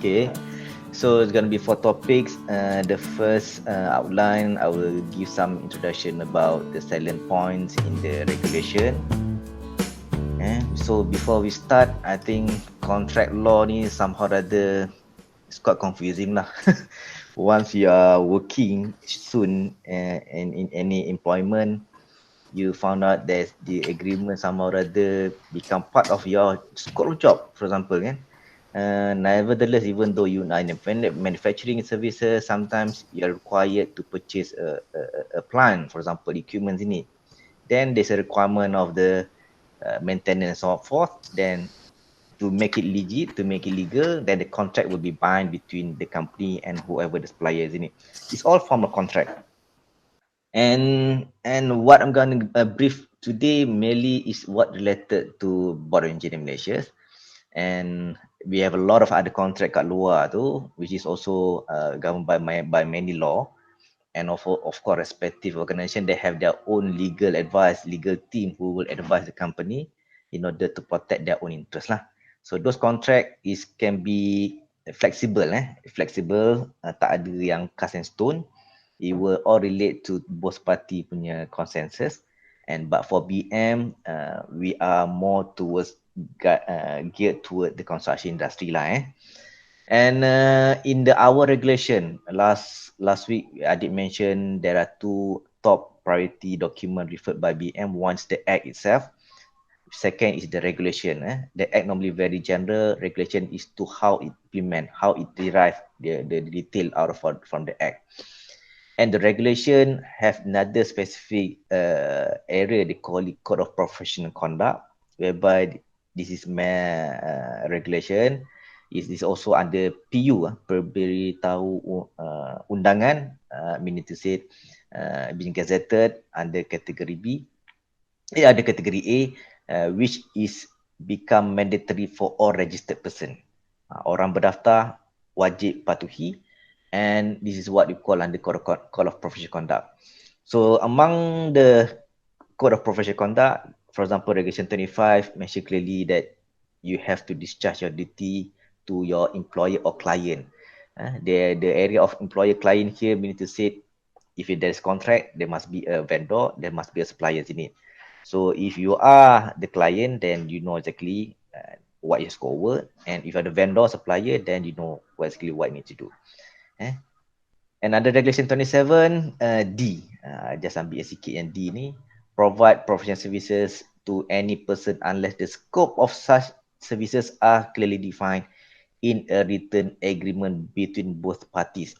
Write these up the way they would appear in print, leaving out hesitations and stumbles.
Okay, so it's gonna be 4 topics. The first outline, I will give some introduction about the salient points in the regulation. So before we start, I think contract law ni somehow rather it's quite confusing lah. Once you are working soon and in any employment, you found out that the agreement somehow rather become part of your scope of job, for example, kan. Nevertheless, even though you are in manufacturing services, sometimes you are required to purchase a plant, for example, equipment in it. Then there's a requirement of the maintenance and so forth. Then to make it legit, to make it legal, then the contract will be bind between the company and whoever the supplier is in it. It's all form of contract. And what I'm going to brief today mainly is what related to Board of Engineer Malaysia, and we have a lot of other contract kat luar tu, which is also governed by many law, and of course respective organisation they have their own legal advice, legal team who will advise the company in order to protect their own interest lah. So those contract is can be flexible, flexible, tak ada yang cast and stone. It will all relate to both party punya consensus. And but for BM, we are more towards geared toward the construction industry lah. And in the our regulation last week, I did mention there are two top priority document referred by BM. One's the act itself. Second is the regulation. The act normally very general. Regulation is to how it implement, how it derive the detail out of from the act. And the regulation have another specific area they call it Code of Professional Conduct, whereby this is regulation is also under PU, Pemberitahu Undangan, meaning to say being gazetted under category B, ada category A, which is become mandatory for all registered person. Orang berdaftar wajib patuhi, and this is what we call under Code of Professional Conduct. So among the Code of Professional Conduct, for example, Regulation 25 mention clearly that you have to discharge your duty to your employer or client. The area of employer client here meaning to say if there is contract, there must be a vendor, there must be a supplier in it. So if you are the client, then you know exactly what is covered, and if you are the vendor supplier, then you know exactly what you need to do. And under Regulation 27 D, just ambil sikit yang D ni, provide professional services to any person unless the scope of such services are clearly defined in a written agreement between both parties.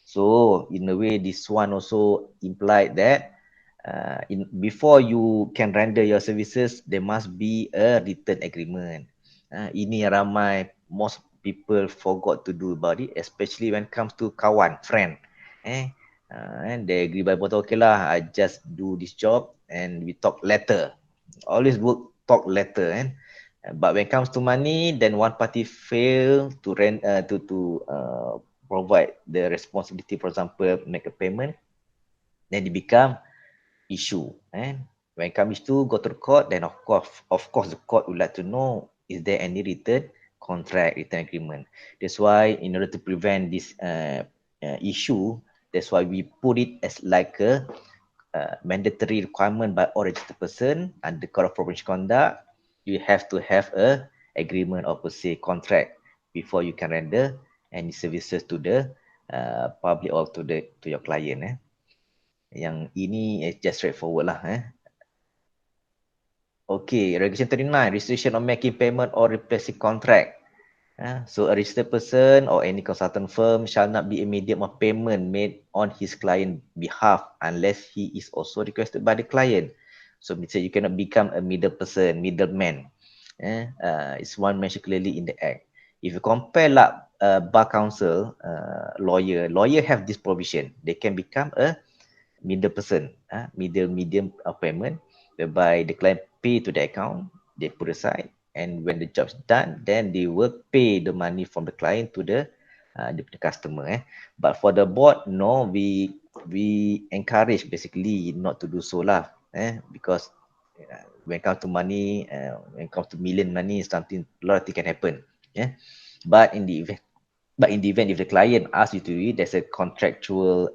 So in a way, this one also implied that before you can render your services, there must be a written agreement. Ini ramai most people forgot to do about it, especially when it comes to kawan, friend. And they agree by both, okay lah, I just do this job and we talk later. Always work, talk later. But when it comes to money, then one party fail to provide the responsibility, for example, make a payment, then it become issue. When it comes to go to the court, then of course, the court would like to know, is there any written contract, written agreement? That's why in order to prevent this issue, that's why we put it as like a mandatory requirement by all registered person under Code of Professional Conduct. You have to have a agreement or per se contract before you can render any services to the public or to your client. Yang ini just straightforward lah. Okay, Regulation 39, restriction on making payment or replacing contract. So a registered person or any consultant firm shall not be a medium of payment made on his client behalf unless he is also requested by the client. So you cannot become a middle person, middleman. It's one mentioned clearly in the Act. If you compare bar counsel, lawyer have this provision. They can become a middle person, medium of payment, whereby the client pay to the account, they put aside, and when the job's done, then they will pay the money from the client to the customer. But for the board, no, we encourage basically not to do so lah, because when it comes to money, when it comes to million money, something, a lot of things can happen. But in the event But in the event if the client asks you to do it, there's a contractual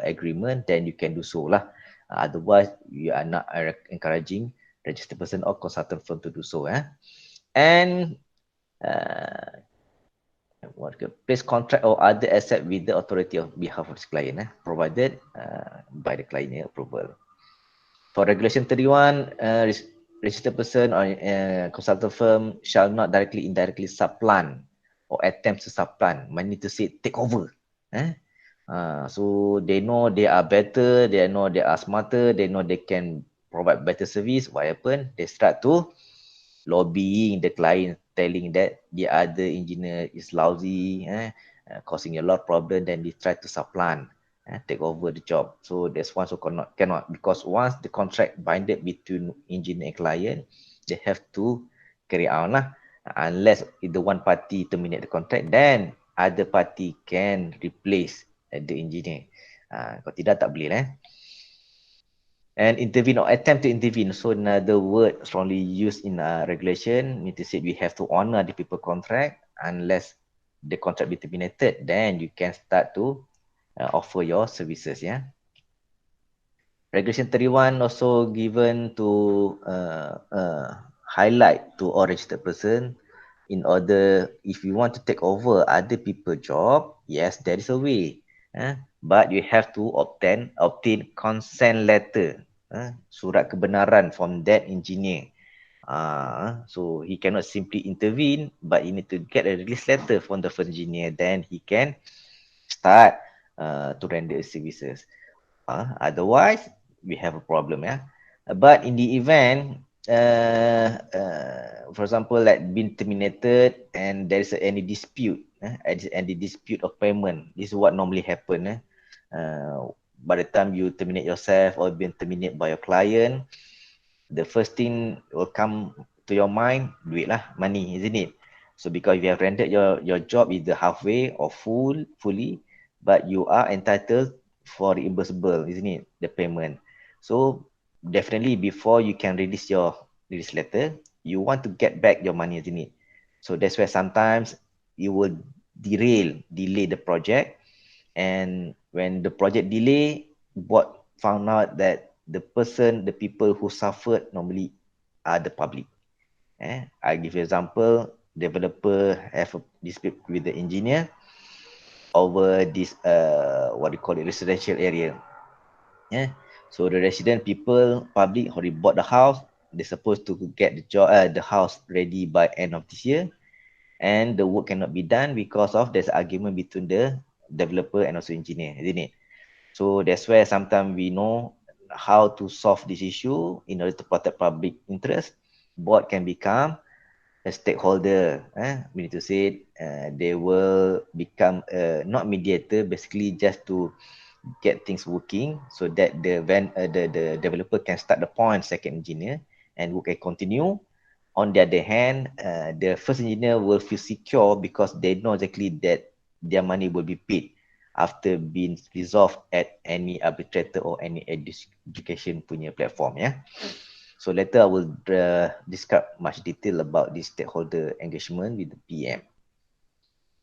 agreement, then you can do so lah. Otherwise, we are not encouraging registered person or consultant firm to do so. And uh, place contract or other asset with the authority of behalf of the client, provided by the client approval. For Regulation 31, registered person or consultant firm shall not directly, indirectly supplant or attempt to supplant. Meaning to say, take over. So they know they are better, they know they are smarter, they know they can provide better service. What happened? They start to lobbying the client, telling that the other engineer is lousy, causing a lot of problem. Then they try to supplant, take over the job. So that's one so cannot, because once the contract binded between engineer and client, they have to carry on lah. Unless the one party terminate the contract, then other party can replace the engineer. Kalau tidak tak boleh lah. And intervene or attempt to intervene. So another word strongly used in regulation, mean to say we have to honor the people contract. Unless the contract be terminated, then you can start to offer your services. Regulation 31 also given to highlight to all registered person, in order, if you want to take over other people's job, yes, there is a way. But you have to obtain consent letter, surat kebenaran from that engineer. So he cannot simply intervene, but he need to get a release letter from the first engineer, then he can start to render services. Otherwise, we have a problem. But in the event, for example, like been terminated and there is any dispute, any dispute of payment, this is what normally happen. By the time you terminate yourself or been terminated by your client, the first thing will come to your mind, duit lah, money, isn't it? So because you have rendered your job either halfway or fully, but you are entitled for reimbursable, isn't it? The payment. So definitely before you can release your release letter, you want to get back your money, isn't it? So that's where sometimes you will delay the project. And when the project delay, what found out that the people who suffered normally are the public. I give you example, developer have a dispute with the engineer over this what you call it, residential area. So the resident people, public already bought the house. They're supposed to get the house ready by end of this year, and the work cannot be done because of there's argument between the developer and also engineer, isn't it? So that's where sometimes we know how to solve this issue in order to protect public interest. Board can become a stakeholder. We need to say they will become not mediator, basically just to get things working so that the developer can start the point second engineer and work can continue. On the other hand, the first engineer will feel secure because they know exactly that their money will be paid after being resolved at any arbitrator or any education punya platform. So later I will describe much detail about this stakeholder engagement with the PM.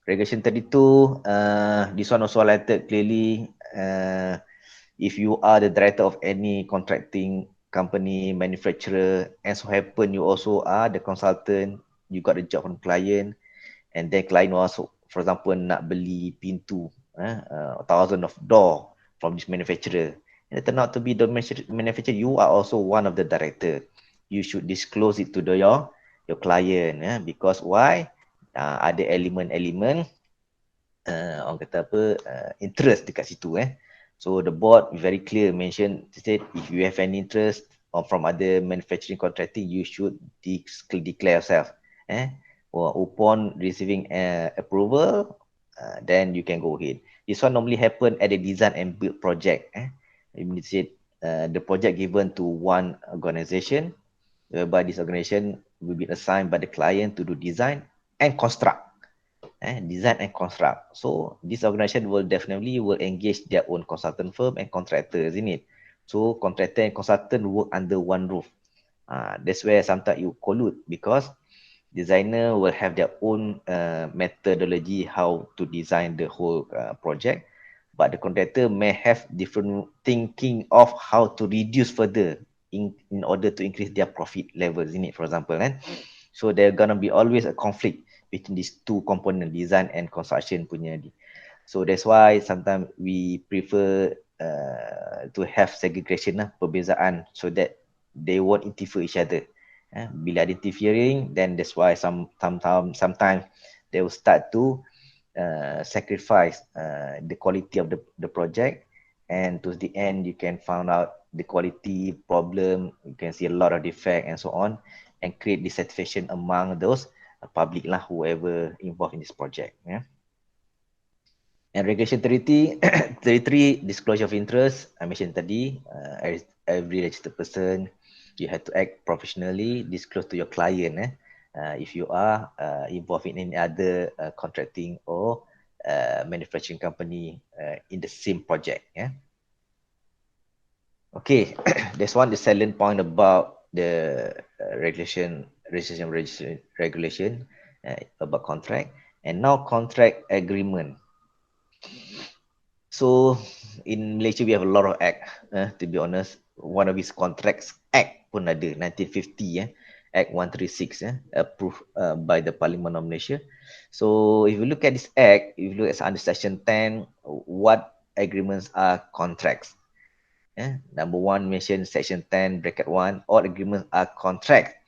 Regulation 32, this one also highlighted clearly. If you are the director of any contracting company, manufacturer, and so happen you also are the consultant, you got the job from client, and then client also, for example, nak beli pintu, 1,000 of door from this manufacturer, and it turn out to be the manufacturer, you are also one of the director. You should disclose it to your client, because why? Ada elemen-elemen orang kata apa, interest dekat situ. So the board very clear mention, said if you have any interest or from other manufacturing contracting, you should declare yourself. Or upon receiving approval, then you can go ahead. This one normally happen at the design and build project. It means the project given to one organization, whereby this organization will be assigned by the client to do design and construct. Design and construct. So this organization will definitely engage their own consultant firm and contractors in it. So contractor and consultant work under one roof. That's where sometimes you collude because Designer will have their own methodology how to design the whole project, but the contractor may have different thinking of how to reduce further in order to increase their profit levels in it, for example. So there gonna be always a conflict between these two component, design and construction punya. So that's why sometimes we prefer to have segregation lah, perbezaan, so that they won't interfere each other. Bila ada interfering, then that's why sometimes they will start to sacrifice the quality of the project, and to the end you can find out the quality problem, you can see a lot of defect and so on, and create dissatisfaction among those public lah, whoever involved in this project. And regulation 33, 33, disclosure of interest. I mentioned tadi, as every registered person, you have to act professionally, disclose to your client if you are involved in any other contracting or manufacturing company in the same project. Okay, there's one the salient point about the regulation about contract, and now contract agreement. So in Malaysia we have a lot of act. To be honest, one of his contracts act pun ada 1950 Act 136 approved by the Parliament of Malaysia. So if you look at this act, if you look at under section 10, what agreements are contracts? Number one mention section 10 bracket 1, all agreements are contracts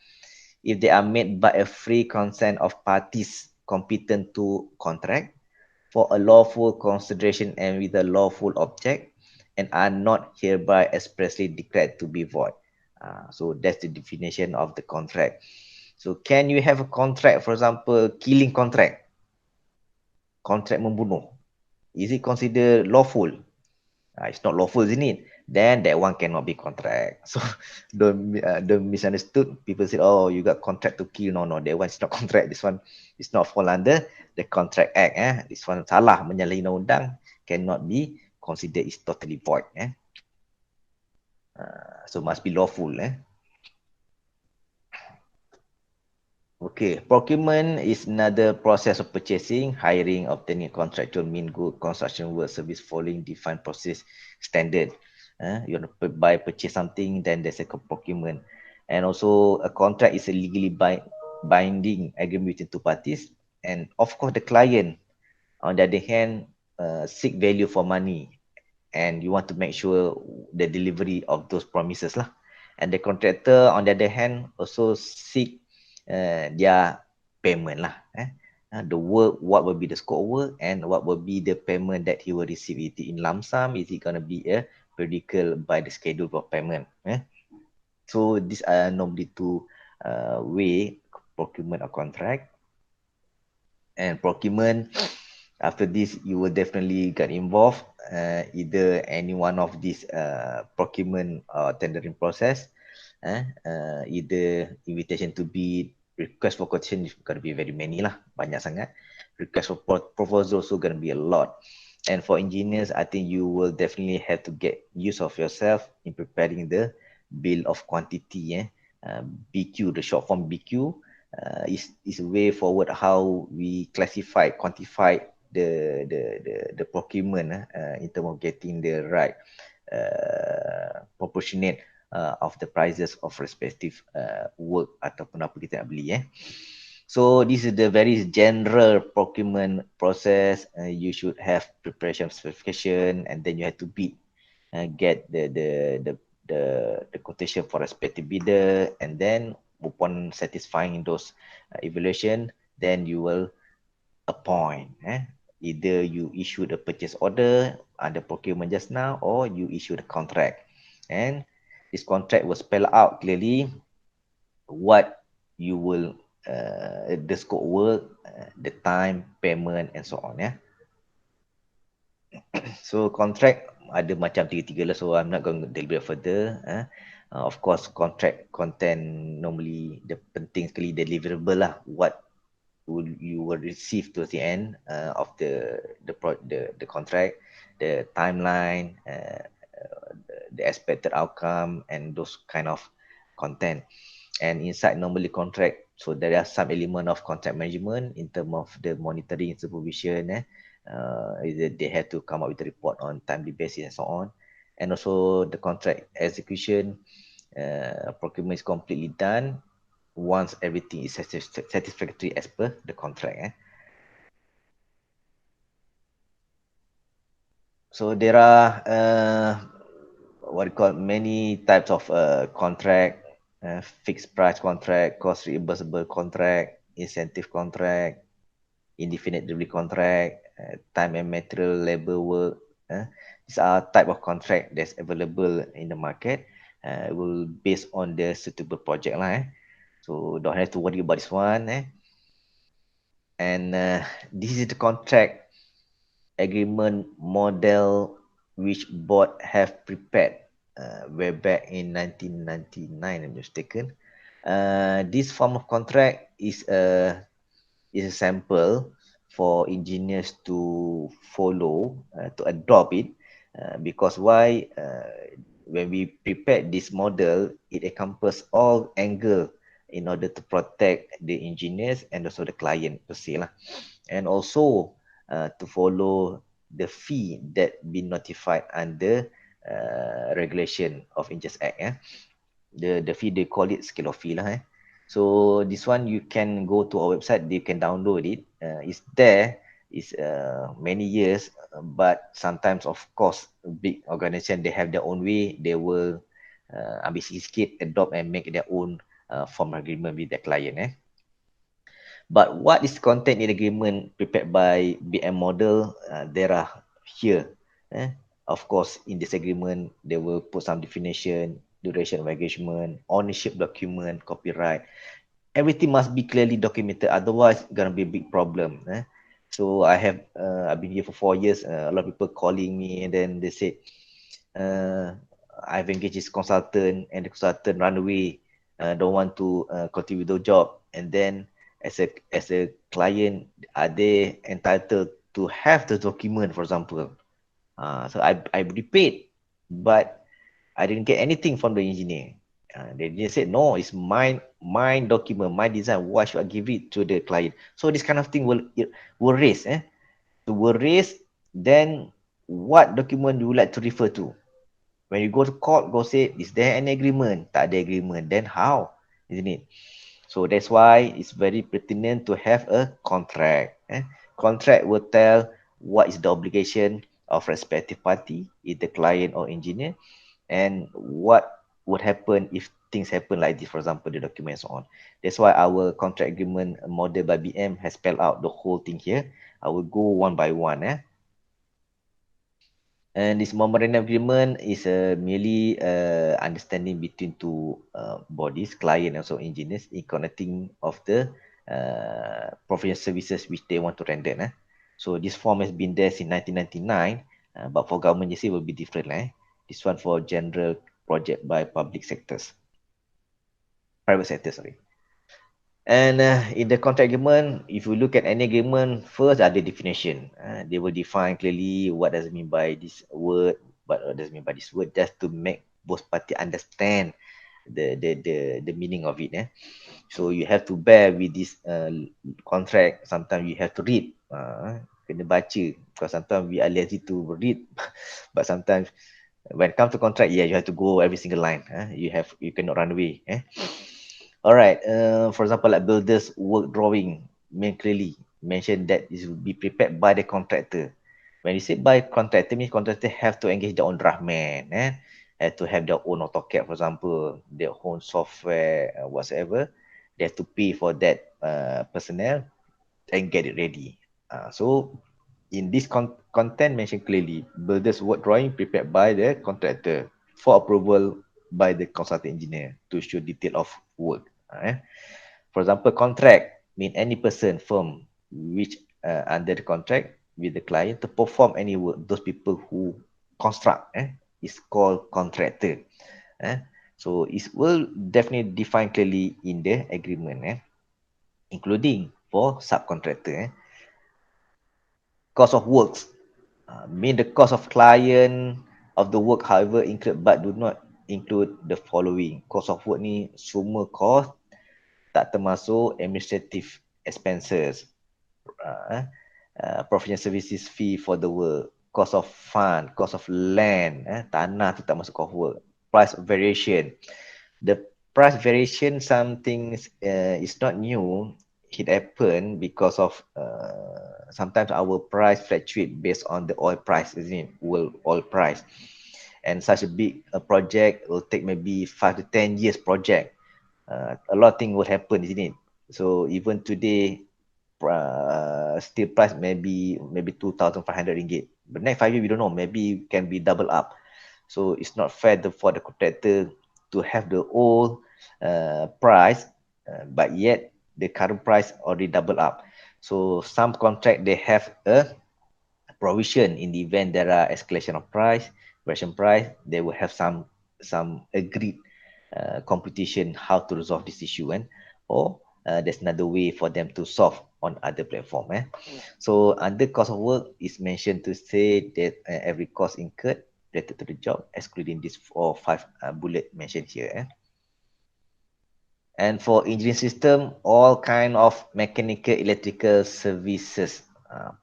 if they are made by a free consent of parties competent to contract for a lawful consideration and with a lawful object, and are not hereby expressly declared to be void. So that's the definition of the contract. So can you have a contract, for example, killing contract, contract membunuh? Is it considered lawful? It's not lawful, isn't it? Then that one cannot be contract. So don't misunderstood. People say, oh, you got contract to kill. No, that one is not contract. This one is not fall under the Contract Act. This one salah, menyalahi undang-undang, cannot be considered is totally void. So must be lawful. Okay, procurement is another process of purchasing, hiring, obtaining contractual mean good construction work service following defined process standard. You want to buy, purchase something, then there's a procurement. And also a contract is a legally binding agreement between two parties. And of course the client, on the other hand, seek value for money, and you want to make sure the delivery of those promises lah. And the contractor, on the other hand, also seek their payment lah. The work, what will be the scope of work, and what will be the payment that he will receive. Is it in lump sum? Is it going to be a periodical by the schedule of payment? So these are normally two way procurement or contract. And procurement, after this, you will definitely get involved either any one of these procurement or tendering process. Either invitation to bid, request for quotation is going to be very many lah, banyak sangat. Request for proposal also going to be a lot. And for engineers, I think you will definitely have to get use of yourself in preparing the bill of quantity. BQ, the short form BQ, is a way forward how we classify, quantify the procurement in terms of getting the right proportionate of the prices of respective work ataupun apa kita nak beli. So this is the very general procurement process. You should have preparation specification, and then you have to bid, get the quotation for respective bidder, and then upon satisfying those evaluation, then you will appoint. Either you issue the purchase order under procurement just now, or you issue the contract. And this contract will spell out clearly what you will, the scope work, the time, payment, and so on. So contract ada macam tiga-tiga lah, so I'm not going to deliberate further. Of course, contract content normally the penting sekali deliverable lah. What you will receive towards the end of the contract, the timeline, the expected outcome, and those kind of content. And inside normally contract So there are some element of contract management in terms of the monitoring and supervision. They have to come up with a report on timely basis and so on. And also the contract execution, procurement is completely done once everything is satisfactory as per the contract. So there are what you call many types of contract, fixed price contract, cost reimbursable contract, incentive contract, indefinite delivery contract, time and material labor work. These are type of contract that's available in the market. Will based on the suitable project lah. So don't have to worry about this one. And this is the contract agreement model which board have prepared way back in 1999, I'm mistaken. This form of contract is a sample for engineers to follow, to adopt it, because why? When we prepared this model, it encompasses all angle in order to protect the engineers and also the client per se lah. And also to follow the fee that been notified under regulation of Inches Act. The fee, they call it scale of fee lah. So this one you can go to our website, you can download it. It's there. It's many years, but sometimes of course big organization they have their own way. They will ambil sikit, adopt and make their own form agreement with their client. But what is content in agreement prepared by BM model? There are here. Of course, in this agreement, they will put some definition, duration of engagement, ownership document, copyright. Everything must be clearly documented. Otherwise, gonna be a big problem. So I've been here for 4 years. A lot of people calling me, and then they say, I've engaged this consultant, and the consultant run away, don't want to continue the job, and then as a client, are they entitled to have the document, for example? So I repaid, but I didn't get anything from the engineer. They just said, no, it's my document, my design. Why should I give it to the client? So this kind of thing will raise. So will raise, then what document you would like to refer to? When you go to court, go say, is there any agreement? Tak ada agreement. Then how? Isn't it? So that's why it's very pertinent to have a contract. Contract will tell what is the obligation of respective party, either client or engineer, and what would happen if things happen like this, for example, the documents on. That's why our contract agreement model by BM has spelled out the whole thing here. I will go one by one. And this memorandum agreement is merely understanding between two bodies, client and also engineers, in connecting of the professional services which they want to render. So this form has been there since 1999, but for government agency will be different. This one for general project by public sectors, private sector, sorry. And in the contract agreement, if you look at any agreement, first are the definition. They will define clearly what does it mean by this word, what does it mean by this word, just to make both party understand the meaning of it. So you have to bear with this contract. Sometimes you have to read, kena baca, because sometimes we are lazy to read, but sometimes when it comes to contract, yeah, you have to go every single line. You cannot run away. All right. For example, like builders work drawing, clearly mention that it will be prepared by the contractor. When you say by contractor, means contractor have to engage their own draftman, have to have their own AutoCAD, for example, their own software, whatsoever. They have to pay for that personnel and get it ready. So in this content mentioned clearly, builders work drawing prepared by the contractor for approval by the consultant engineer to show detail of work. For example, contract mean any person, firm, which under the contract with the client to perform any work. Those people who construct is called contractor. So it will definitely define clearly in the agreement, including for subcontractor. Cost of works mean the cost of client of the work, however, include but do not include the following. Cost of work ni semua cost tak termasuk administrative expenses, professional services fee for the work, cost of fund, cost of land, tanah tu tak masuk cost of work, price variation. The price variation, something is not new. It happen because of sometimes our price fluctuate based on the oil price, isn't it? World oil price. And such a big project will take maybe 5 to 10 years project. A lot of things will happen, isn't it? So even today, steel price maybe 2,500 ringgit. But next 5 years, we don't know. Maybe can be double up. So it's not fair for the contractor to have the old price, but yet the current price already double up. So some contract they have a provision in the event there are escalation of price, variation price, they will have some agreed competition how to resolve this issue, or there's another way for them to solve on other platform. So under cost of work is mentioned to say that every cost incurred related to the job, excluding these 4 or 5 bullet mentioned here. And for engineering system, all kind of mechanical, electrical services,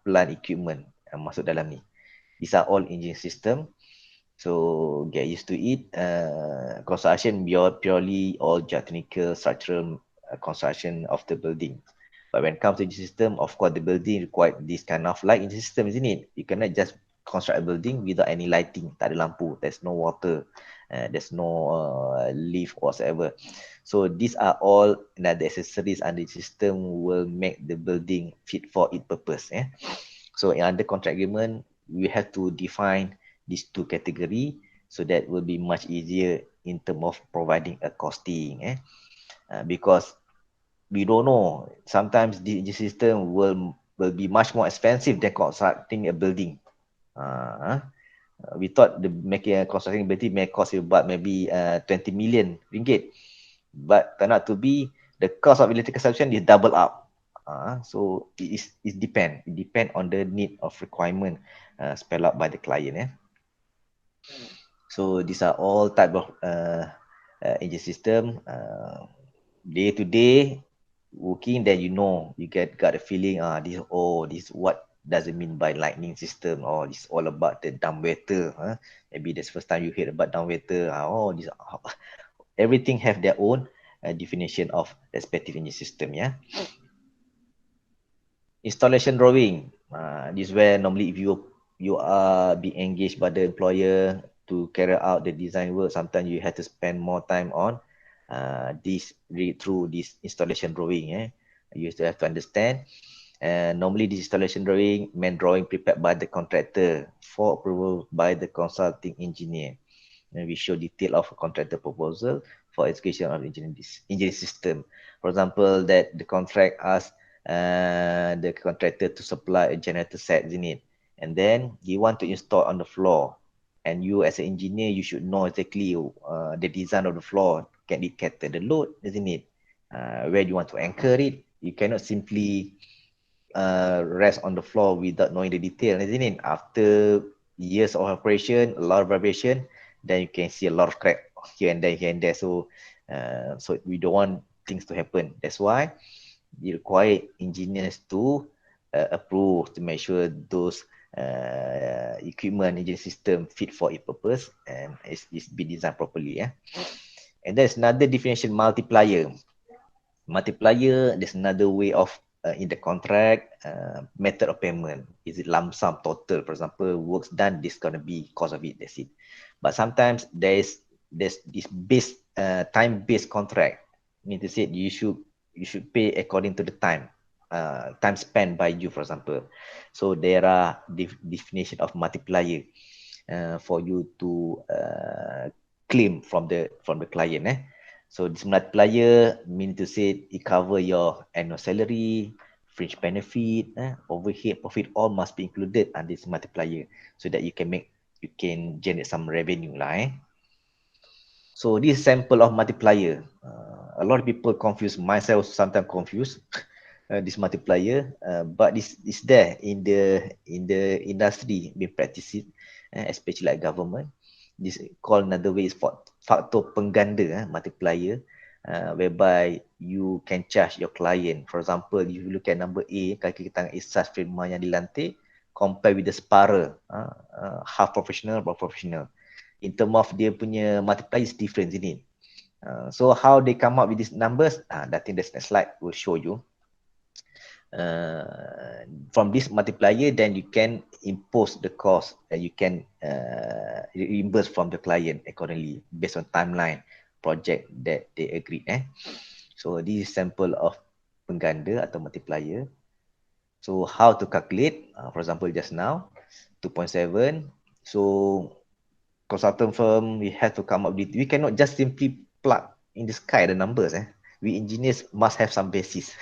plant equipment masuk dalam ni. These are all engineering system. So get used to it. Construction purely all geotechnical, structural construction of the building. But when it comes to the system, of course, the building require this kind of light in the system, isn't it? You cannot just construct a building without any lighting. Tak ada lampu. There's no water. There's no lift whatsoever. So these are all the accessories under the system will make the building fit for its purpose. So in under contract agreement, we have to define these two category so that will be much easier in terms of providing a costing. Because we don't know, sometimes the system will be much more expensive than constructing a building. We thought the making a constructing building may cost about maybe 20 million ringgit, but turn out to be the cost of electrical substation is double up. So it depend on the need of requirement spelled out by the client. So these are all type of engine system. Day to day working, then you got a feeling. This what does it mean by lightning system, or this all about the dumbwaiter. Maybe that's first time you hear about dumbwaiter. This everything have their own definition of respective engine system. Installation drawing. This is where normally if you are being engaged by the employer to carry out the design work, sometimes you have to spend more time on read through this installation drawing. You still have to understand. Normally this installation drawing, main drawing prepared by the contractor for approval by the consulting engineer. And we show detail of a contractor proposal for execution of engineering system. For example, that the contract asks the contractor to supply a generator set in it, and then you want to install on the floor, and you as an engineer, you should know exactly the design of the floor. Can it cater the load, isn't it? Where you want to anchor it. You cannot simply rest on the floor without knowing the detail, isn't it? After years of operation, a lot of vibration, then you can see a lot of crack here and there. So we don't want things to happen. That's why we require engineers to approve, to make sure those equipment, engine system fit for its purpose and it's been designed properly. And there's another definition, multiplier. Multiplier, there's another way of in the contract, method of payment. Is it lump sum, total? For example, works done, this gonna be cost of it, that's it. But sometimes there's this time-based contract. Mean to say you should pay according to the time spent by you, for example. So there are definition of multiplier for you to claim from the client. So this multiplier mean to say it cover your annual salary, fringe benefit, overhead, profit, all must be included on this multiplier so that you can generate some revenue lah. So this sample of multiplier. A lot of people confuse, myself sometimes confused this multiplier, but this is there in the industry being practiced, especially like government. This called another way is faktor pengganda, multiplier. whereby you can charge your client. For example, if you look at number A, kaki tangan Isas firma yang dilantik, compare with the Spara, half professional, half professional. In term of dia punya multiplier is different in it. So how they come up with these numbers? I think this next slide will show you. From this multiplier, then you can impose the cost and you can reimburse from the client accordingly based on timeline project that they agreed. So this is sample of pengganda atau multiplier. So how to calculate? For example, just now 2.7. So consultant firm, we have to come up with. We cannot just simply plug in the sky the numbers. We engineers must have some basis.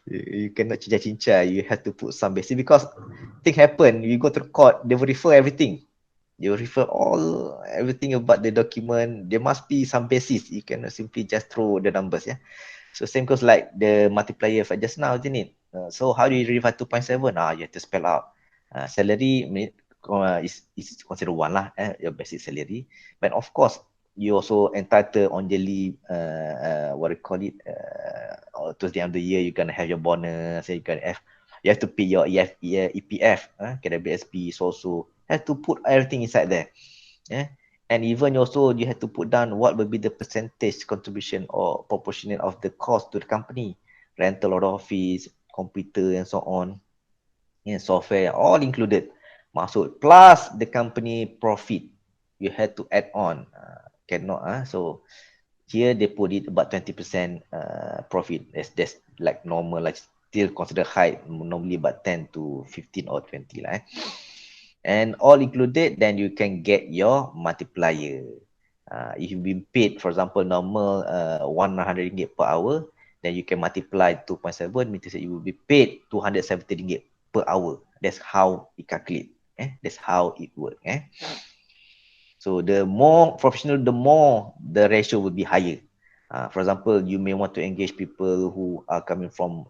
You cannot cincai-cincai. You have to put some basis because things happen. You go to the court, they will refer everything. They will refer everything about the document. There must be some basis. You cannot simply just throw the numbers. So same goes like the multiplier for just now, isn't it? So how do you derive 2.7? You have to spell out salary is considered one lah, your basic salary. But of course, you also entitled on daily, what do you call it, towards the end of the year, you're gonna have your bonus, you have to pay your EPF, KWSP, so have to put everything inside there. And even also you have to put down what will be the percentage contribution or proportionate of the cost to the company, rental of office, computer and so on, and software, all included. Masuk plus the company profit, you had to add on. Cannot. So here they put it about 20% profit. That's like normal, like still considered high, normally about 10 to 15 or 20 lah. And all included, then you can get your multiplier. If you've been paid, for example, normal 100 ringgit per hour, then you can multiply 2.7, means that you will be paid 270 ringgit per hour. That's how it calculate. That's how it works. So the more professional, the more the ratio will be higher. For example, you may want to engage people who are coming from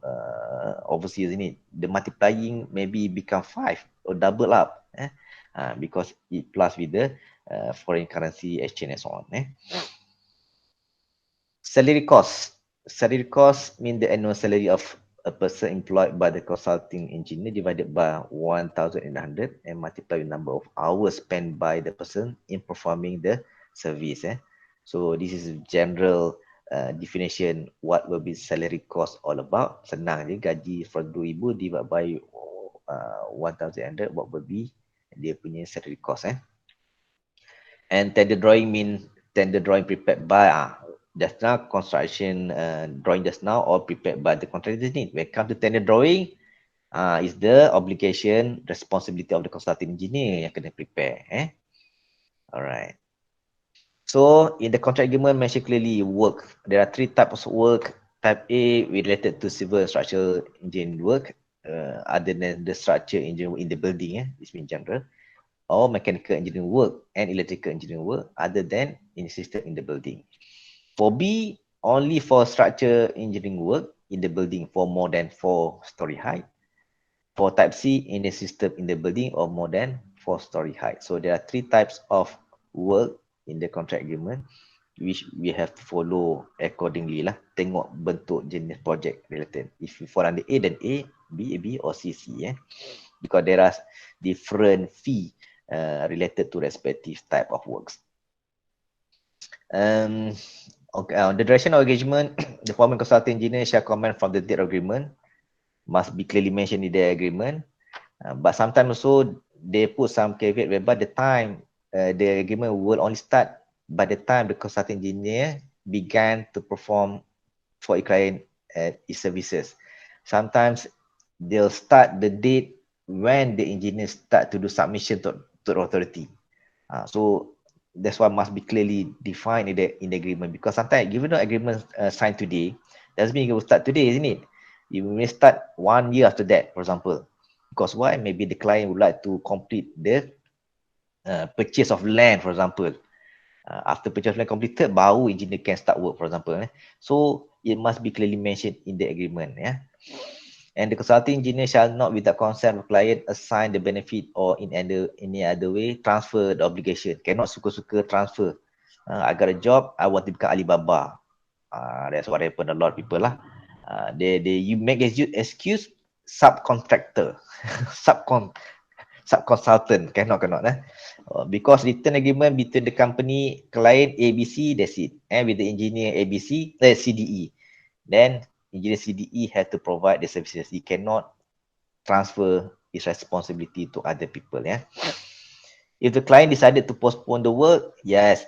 overseas, isn't it? The multiplying maybe become 5 or double up, because it plus with the foreign currency exchange and so on. Salary cost. Salary cost means the annual salary of a person employed by the consulting engineer divided by 1,800 and multiply the number of hours spent by the person in performing the service. So this is general definition what will be salary cost all about. Senang je, gaji for 2,000 divided by 1,800, what will be dia punya salary cost. And tender drawing mean tender drawing prepared by just now construction drawing just now or prepared by the contractor. When it comes to tender drawing, is the obligation, responsibility of the consulting engineer yang kena prepare. Alright. So in the contract agreement mention clearly work. There are 3 types of work. Type A related to civil and structural engineering work, other than the structure engineering in the building, this means general, or mechanical engineering work and electrical engineering work other than in system in the building. For B, only for structure engineering work in the building for more than 4-story height. For type C, in the system in the building or more than 4-story height. So there are 3 types of work in the contract agreement which we have to follow accordingly lah. Tengok bentuk jenis project related. If you fall under A, then A, B, or C. Because there are different fee related to respective type of works. Okay, on the duration of engagement, the former consulting engineer shall comment from the date of agreement. Must be clearly mentioned in the agreement. But sometimes also they put some caveat whereby the time the agreement will only start by the time the consulting engineer began to perform for a client its services. Sometimes they'll start the date when the engineer start to do submission to the authority. So that's why must be clearly defined in the agreement, because sometimes given the agreement signed today, doesn't mean it will start today, isn't it? You may start 1 year after that, for example. Because why? Maybe the client would like to complete the purchase of land, for example. After purchase of land completed, baru engineer can start work, for example. So it must be clearly mentioned in the agreement. And the consulting engineer shall not, without consent of client, assign the benefit or in any other way transfer the obligation. Cannot suka-suka transfer. I got a job, I want to become Alibaba. That's what happened a lot of people lah. You make excuse subcontractor, subcon subconsultant cannot because written agreement between the company client ABC, that's it, and with the engineer ABC, CDE, then engineer CDE had to provide the services. He cannot transfer his responsibility to other people. If the client decided to postpone the work, yes,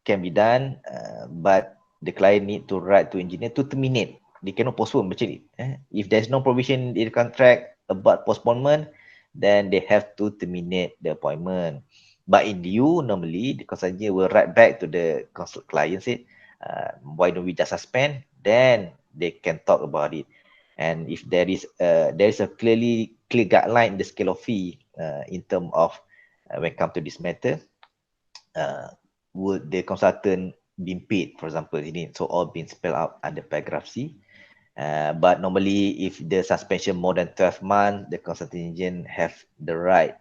can be done, but the client need to write to engineer to terminate. They cannot postpone macam ni. If there's no provision in the contract about postponement, then they have to terminate the appointment. But in lieu, normally the consultant will write back to the client, say, why don't we just suspend? Then they can talk about it. And if there is a clear guideline in the scale of fee in terms of when it comes to this matter, would the consultant been paid, for example, ini, so all been spelled out under paragraph C. But normally, if the suspension more than 12 months, the consulting agent have the right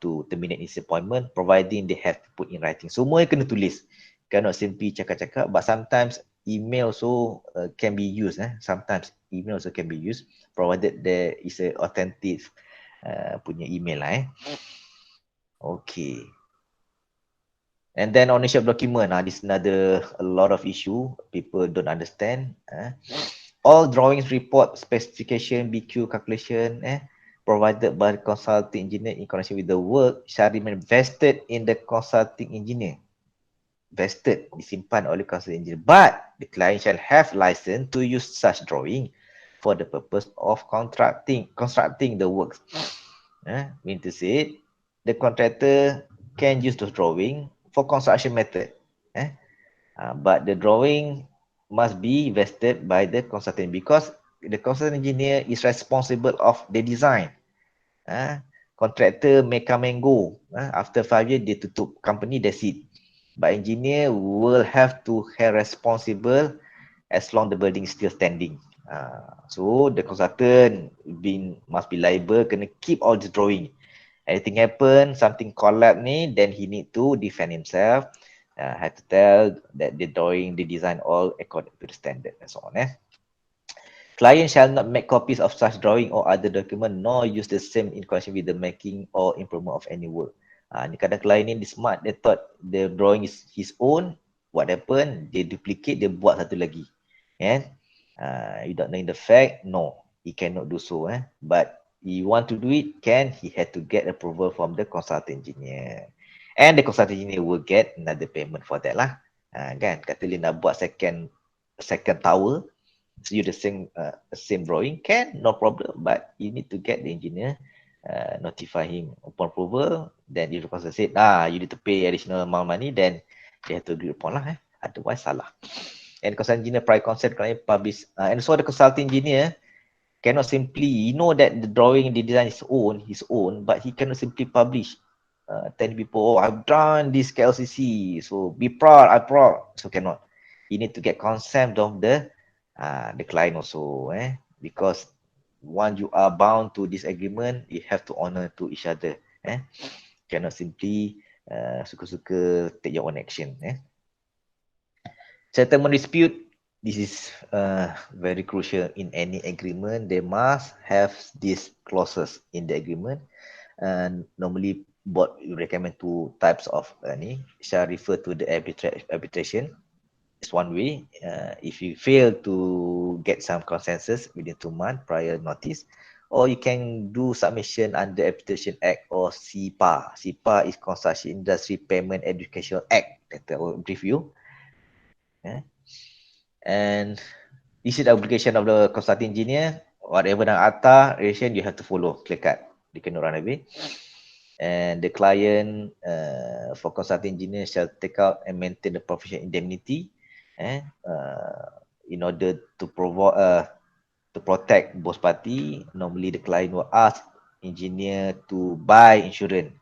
to terminate his appointment, providing they have to put in writing. Semua kena tulis, cannot simply cakap-cakap. But sometimes email also can be used. Sometimes email also can be used, provided there is a authentic punya email lah. Okay. And then ownership document, this is a lot of issue people don't understand. All drawings, report, specification, BQ calculation provided by the consulting engineer in connection with the work shall remain vested in the consulting engineer. Vested, disimpan oleh consulting engineer. But the client shall have license to use such drawing for the purpose of constructing the works. Mean to say, the contractor can use those drawing for construction method. But the drawing must be vested by the consultant because the consultant engineer is responsible of the design. Contractor may come and go. After 5 years, dia tutup company, that's it. But engineer will have to have responsible as long the building is still standing. So the consultant must be liable, kena keep all the drawing. Anything happen, something collapse ni, then he need to defend himself. Have to tell that the drawing, the design all according to the standard and so on. Client shall not make copies of such drawing or other document nor use the same in connection with the making or improvement of any work. Ni kadang client ni smart, they thought the drawing is his own. What happened? They duplicate, they buat satu lagi. You don't know the fact? No, he cannot do so. But he want to do it, he had to get approval from the consultant engineer. And the consultant engineer will get another payment for that lah. Kan, kata dia nak buat second tower, so you the same drawing, no problem. But you need to get the engineer, notify him upon approval. Then if the consultant said, you need to pay additional amount of money, then they have to agree upon lah. Otherwise, salah. And consultant engineer prior consent client publish, and so the consulting engineer cannot simply, that the drawing, the design is his own, but he cannot simply publish, tell people, I've done this KLCC, so be proud, I'm proud. So cannot. You need to get consent of the client also, because once you are bound to this agreement, you have to honor to each other. Cannot simply suka-suka take your own action. Settlement dispute, this is very crucial in any agreement. They must have these clauses in the agreement. And normally, board recommend two types of shall refer to the arbitration. It's one way. If you fail to get some consensus within 2 months prior notice, or you can do submission under Arbitration Act or CIPA. CIPA is Construction Industry Payment Education Act. That I will brief you. And this is the obligation of the consulting engineer. Whatever the ATA relation, you have to follow. Clear cut. You cannot run away. And the client for consulting engineer shall take out and maintain the professional indemnity in order to protect both party. Normally, the client will ask engineer to buy insurance,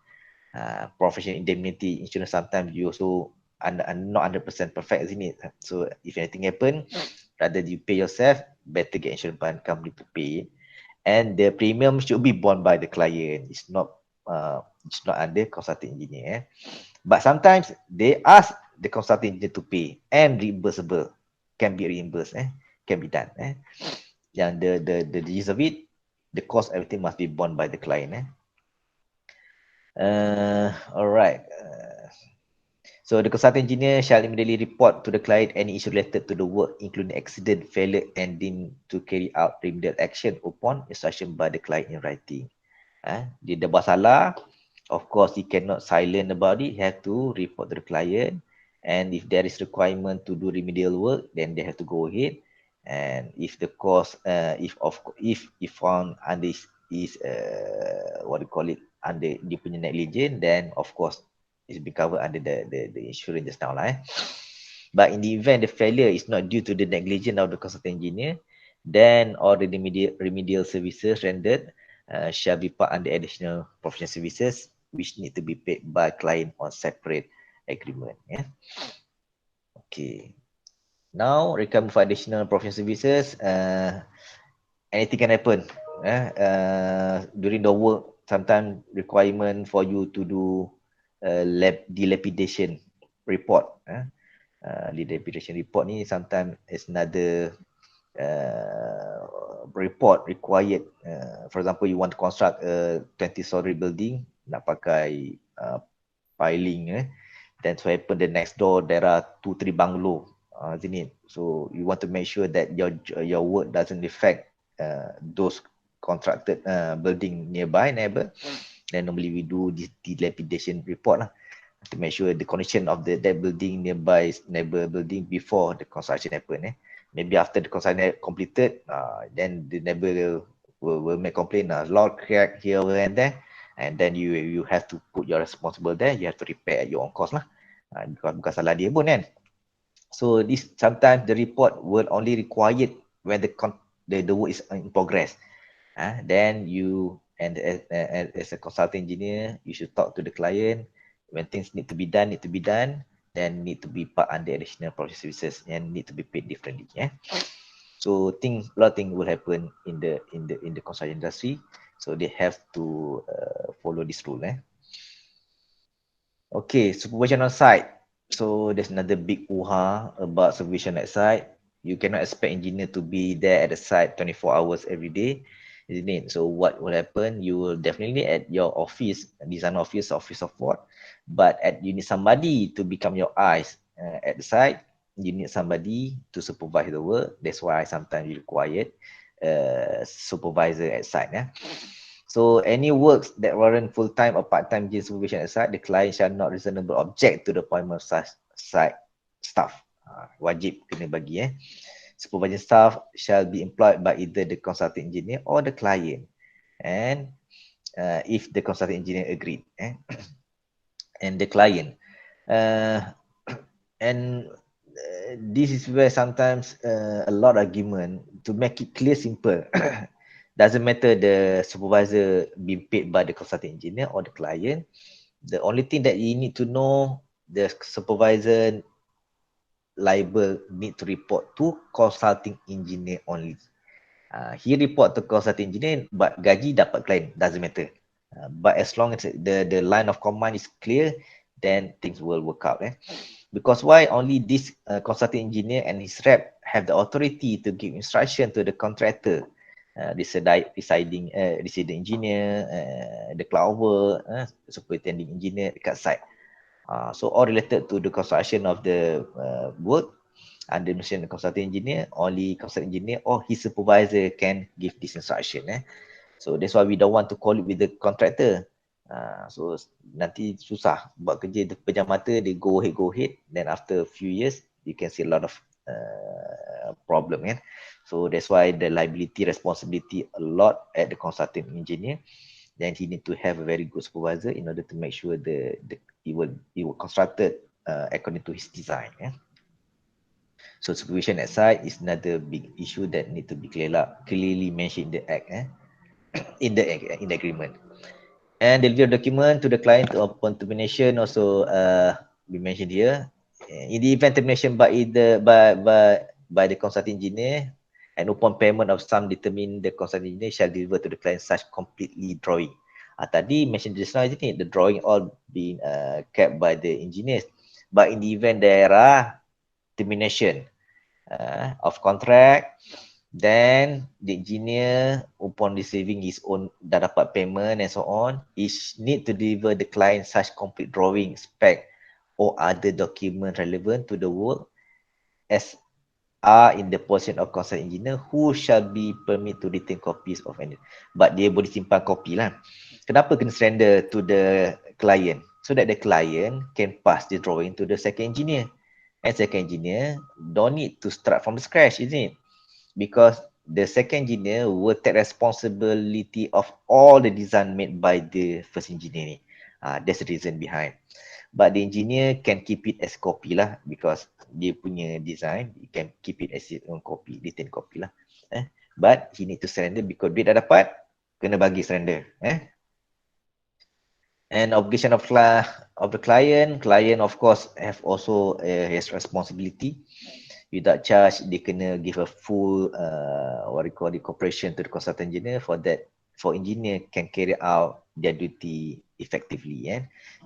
professional indemnity insurance. Sometimes you also not 100% perfect, isn't it? So if anything happen, rather you pay yourself, better get insurance company to pay it. And the premium should be borne by the client. It's not under consulting engineer. But sometimes they ask the consulting engineer to pay and reimbursable. can be reimbursed, can be done. Yang the use of it, the cost, everything must be borne by the client. Alright. So the consultant engineer shall immediately report to the client any issue related to the work, including accident, failure, and deemed to carry out remedial action upon instruction by the client in writing. Dia dah buat salah, of course he cannot silent about it. He have to report to the client, and if there is requirement to do remedial work, then they have to go ahead. And if the cost, if found under is what do you call it, under dia punya negligence, then of course it's been covered under the insurance just now lah. But in the event the failure is not due to the negligence of the consultant engineer, then all the remedial services rendered shall be part under additional professional services, which need to be paid by client on separate agreement. Okay. Now, requirement for additional professional services, anything can happen. During the work, sometimes requirement for you to do dilapidation report. Dilapidation report ni sometimes is another report required. For example, you want to construct a 20-story building, nak pakai piling. Then so happen the next door there are 2-3 bungalow, isn't it? So you want to make sure that your work doesn't affect those constructed building nearby neighbor. Then normally we do this dilapidation report lah, to make sure the condition of that building nearby neighbor building before the construction happen. Maybe after the construction completed, then the neighbor will make complaint, lot crack here and there, and then you have to put your responsible there. You have to repair at your own cost lah. Bukan salah dia pun kan. So this sometimes the report will only required when the work is in progress. Then you and as a consultant engineer, you should talk to the client when things need to be done, then need to be part under additional professional services and need to be paid differently. So a lot of things will happen in the construction industry. So they have to follow this rule. Okay, supervision on site. So there's another big uha about supervision at site. You cannot expect engineer to be there at the site 24 hours every day, isn't it? So what will happen? You will definitely at your office, design office of what, but you need somebody to become your eyes at the site. You need somebody to supervise the work. That's why sometimes you require supervisor at site. So any works that warrant full-time or part-time supervision at site, the client shall not reasonably object to the appointment of such site staff. Wajib kena bagi. Supervision staff shall be employed by either the consulting engineer or the client. And if the consulting engineer agreed. And the client. This is where sometimes a lot of argument to make it clear, simple. Doesn't matter the supervisor being paid by the consulting engineer or the client. The only thing that you need to know, the supervisor liable need to report to consulting engineer only. He report to consulting engineer, but gaji dapat client, doesn't matter. But as long as the line of command is clear, then things will work out. Because why? Only this consulting engineer and his rep have the authority to give instruction to the contractor, deciding engineer, the clover, superintending engineer dekat site. So all related to the construction of the work under the consulting engineer, only consulting engineer or his supervisor can give this instruction. So that's why we don't want to call it with the contractor. So nanti susah buat kerja pejam mata, they go ahead, then after a few years you can see a lot of problem. So that's why the liability responsibility a lot at the consulting engineer. Then he need to have a very good supervisor in order to make sure it will constructed according to his design. So supervision at site is another big issue that need to be clearly mentioned in the act, in the agreement. And delivery of document to the client upon termination also we mentioned here. In the event termination by the consulting engineer, and upon payment of sum determined, the consulting engineer shall deliver to the client such completely drawing. Tadi mentioned just now, isn't it? The drawing all being kept by the engineers. But in the event there are termination, of contract. Then the engineer, upon receiving his own dah dapat payment and so on, is need to deliver the client such complete drawing, spec or other document relevant to the work as are in the possession of concerned engineer who shall be permit to retain copies of any. But dia boleh simpan kopi lah. Kenapa kena surrender to the client? So that the client can pass the drawing to the second engineer. And second engineer don't need to start from the scratch, isn't it? Because the second engineer will take responsibility of all the design made by the first engineer ni. That's the reason behind. But the engineer can keep it as copy lah because dia punya design, he can keep it as his own copy, retain copy lah. But he need to surrender because duit dah dapat, kena bagi surrender. And obligation of the client of course have also his responsibility. Without charge, they kena give a full what we call the cooperation to the consultant engineer for that. For engineer can carry out their duty effectively,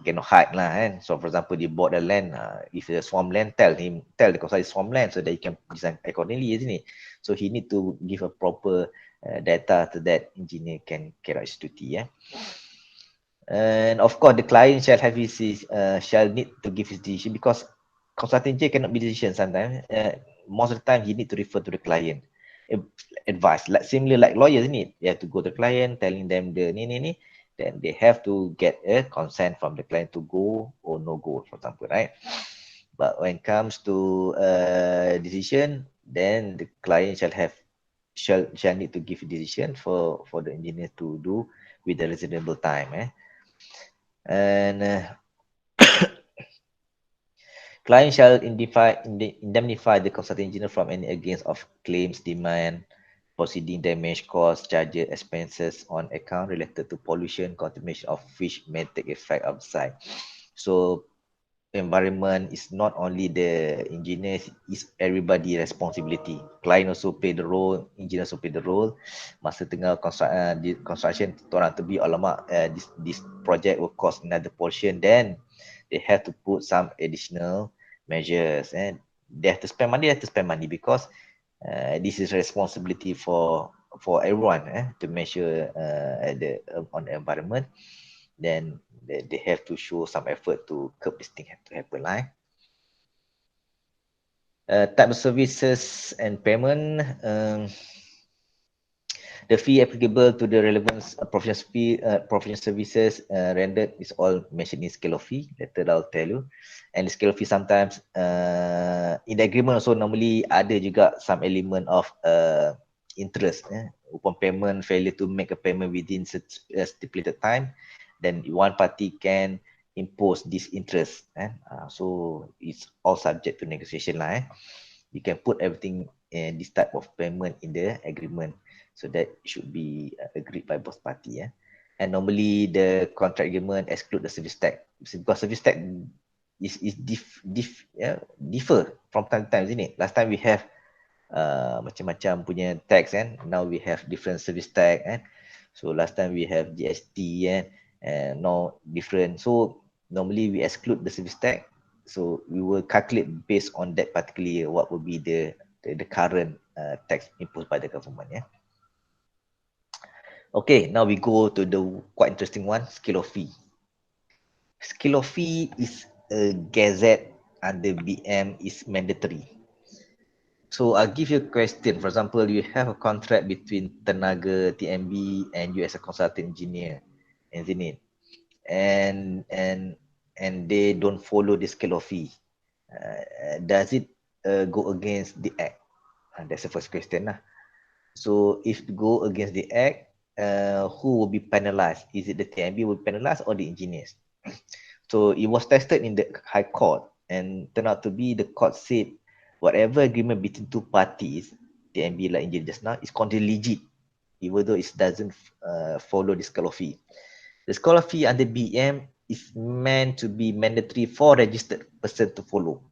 cannot hide lah. So for example, they bought the land, if it's a swampland, tell the consultant it's swampland so that he can design accordingly, isn't it? So he need to give a proper data to that engineer can carry out his duty. And of course, the client shall have his shall need to give his decision because consultant engineer cannot be decision sometimes. Most of the time, he need to refer to the client advice, like similar like lawyers, isn't it? They have to go to the client, telling them the ni. Then they have to get a consent from the client to go or no go, for example, right? But when it comes to decision, then the client shall need to give a decision for the engineer to do with a reasonable time. And client shall indemnify the consulting engineer from any against of claims, demand, proceeding, damage, cost, charges, expenses on account related to pollution, contamination of fish may take effect outside. So environment is not only the engineer, it's everybody responsibility. Client also play the role, engineer also play the role. Masa tengah construction, orang to be alamak, this project will cost another portion, then they have to put some additional measures, and they have to spend money because this is responsibility for everyone to measure on the environment. Then they have to show some effort to curb this thing to happen. Type of services and payment. The fee applicable to the relevant professional services rendered is all mentioned in scale of fee. Later I'll tell you. And the scale of fee sometimes in the agreement also normally ada juga some element of interest. Upon payment, failure to make a payment within stipulated time, then one party can impose this interest. So it's all subject to negotiation lah. You can put everything this type of payment in the agreement. So that should be agreed by both parties. And normally the contract agreement exclude the service tax because service tax is differ from time to time, isn't it? Last time we have macam-macam punya tax, and now we have different service tax. So last time we have GST, and now different. So normally we exclude the service tax. So we will calculate based on that particularly what will be the current tax imposed by the government. Okay, now we go to the quite interesting one, scale of fee. Scale of fee is a gazette under BM is mandatory. So I'll give you a question. For example, you have a contract between Tenaga, TMB, and you as a consultant engineer, and they don't follow the scale of fee. Does it go against the act? That's the first question. So if it go against the act, who will be penalized? Is it the TMB will be penalized or the engineers? So it was tested in the High Court and turned out to be the court said whatever agreement between two parties, TMB like engineer just now, is considered legit, even though it doesn't follow the scale of fee. The scale of fee under BM is meant to be mandatory for registered person to follow,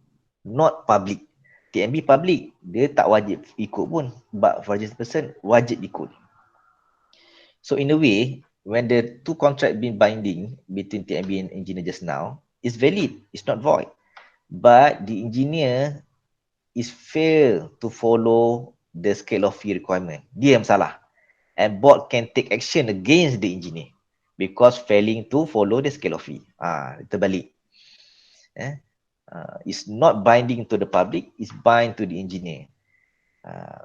not public. TMB public, dia tak wajib ikut pun, but for registered person, wajib ikut. So in a way, when the two contract been binding between TMB and engineer just now, it's valid, it's not void. But the engineer is fail to follow the scale of fee requirement. Dia yang salah. And board can take action against the engineer because failing to follow the scale of fee. Terbalik. It's not binding to the public, it's bind to the engineer.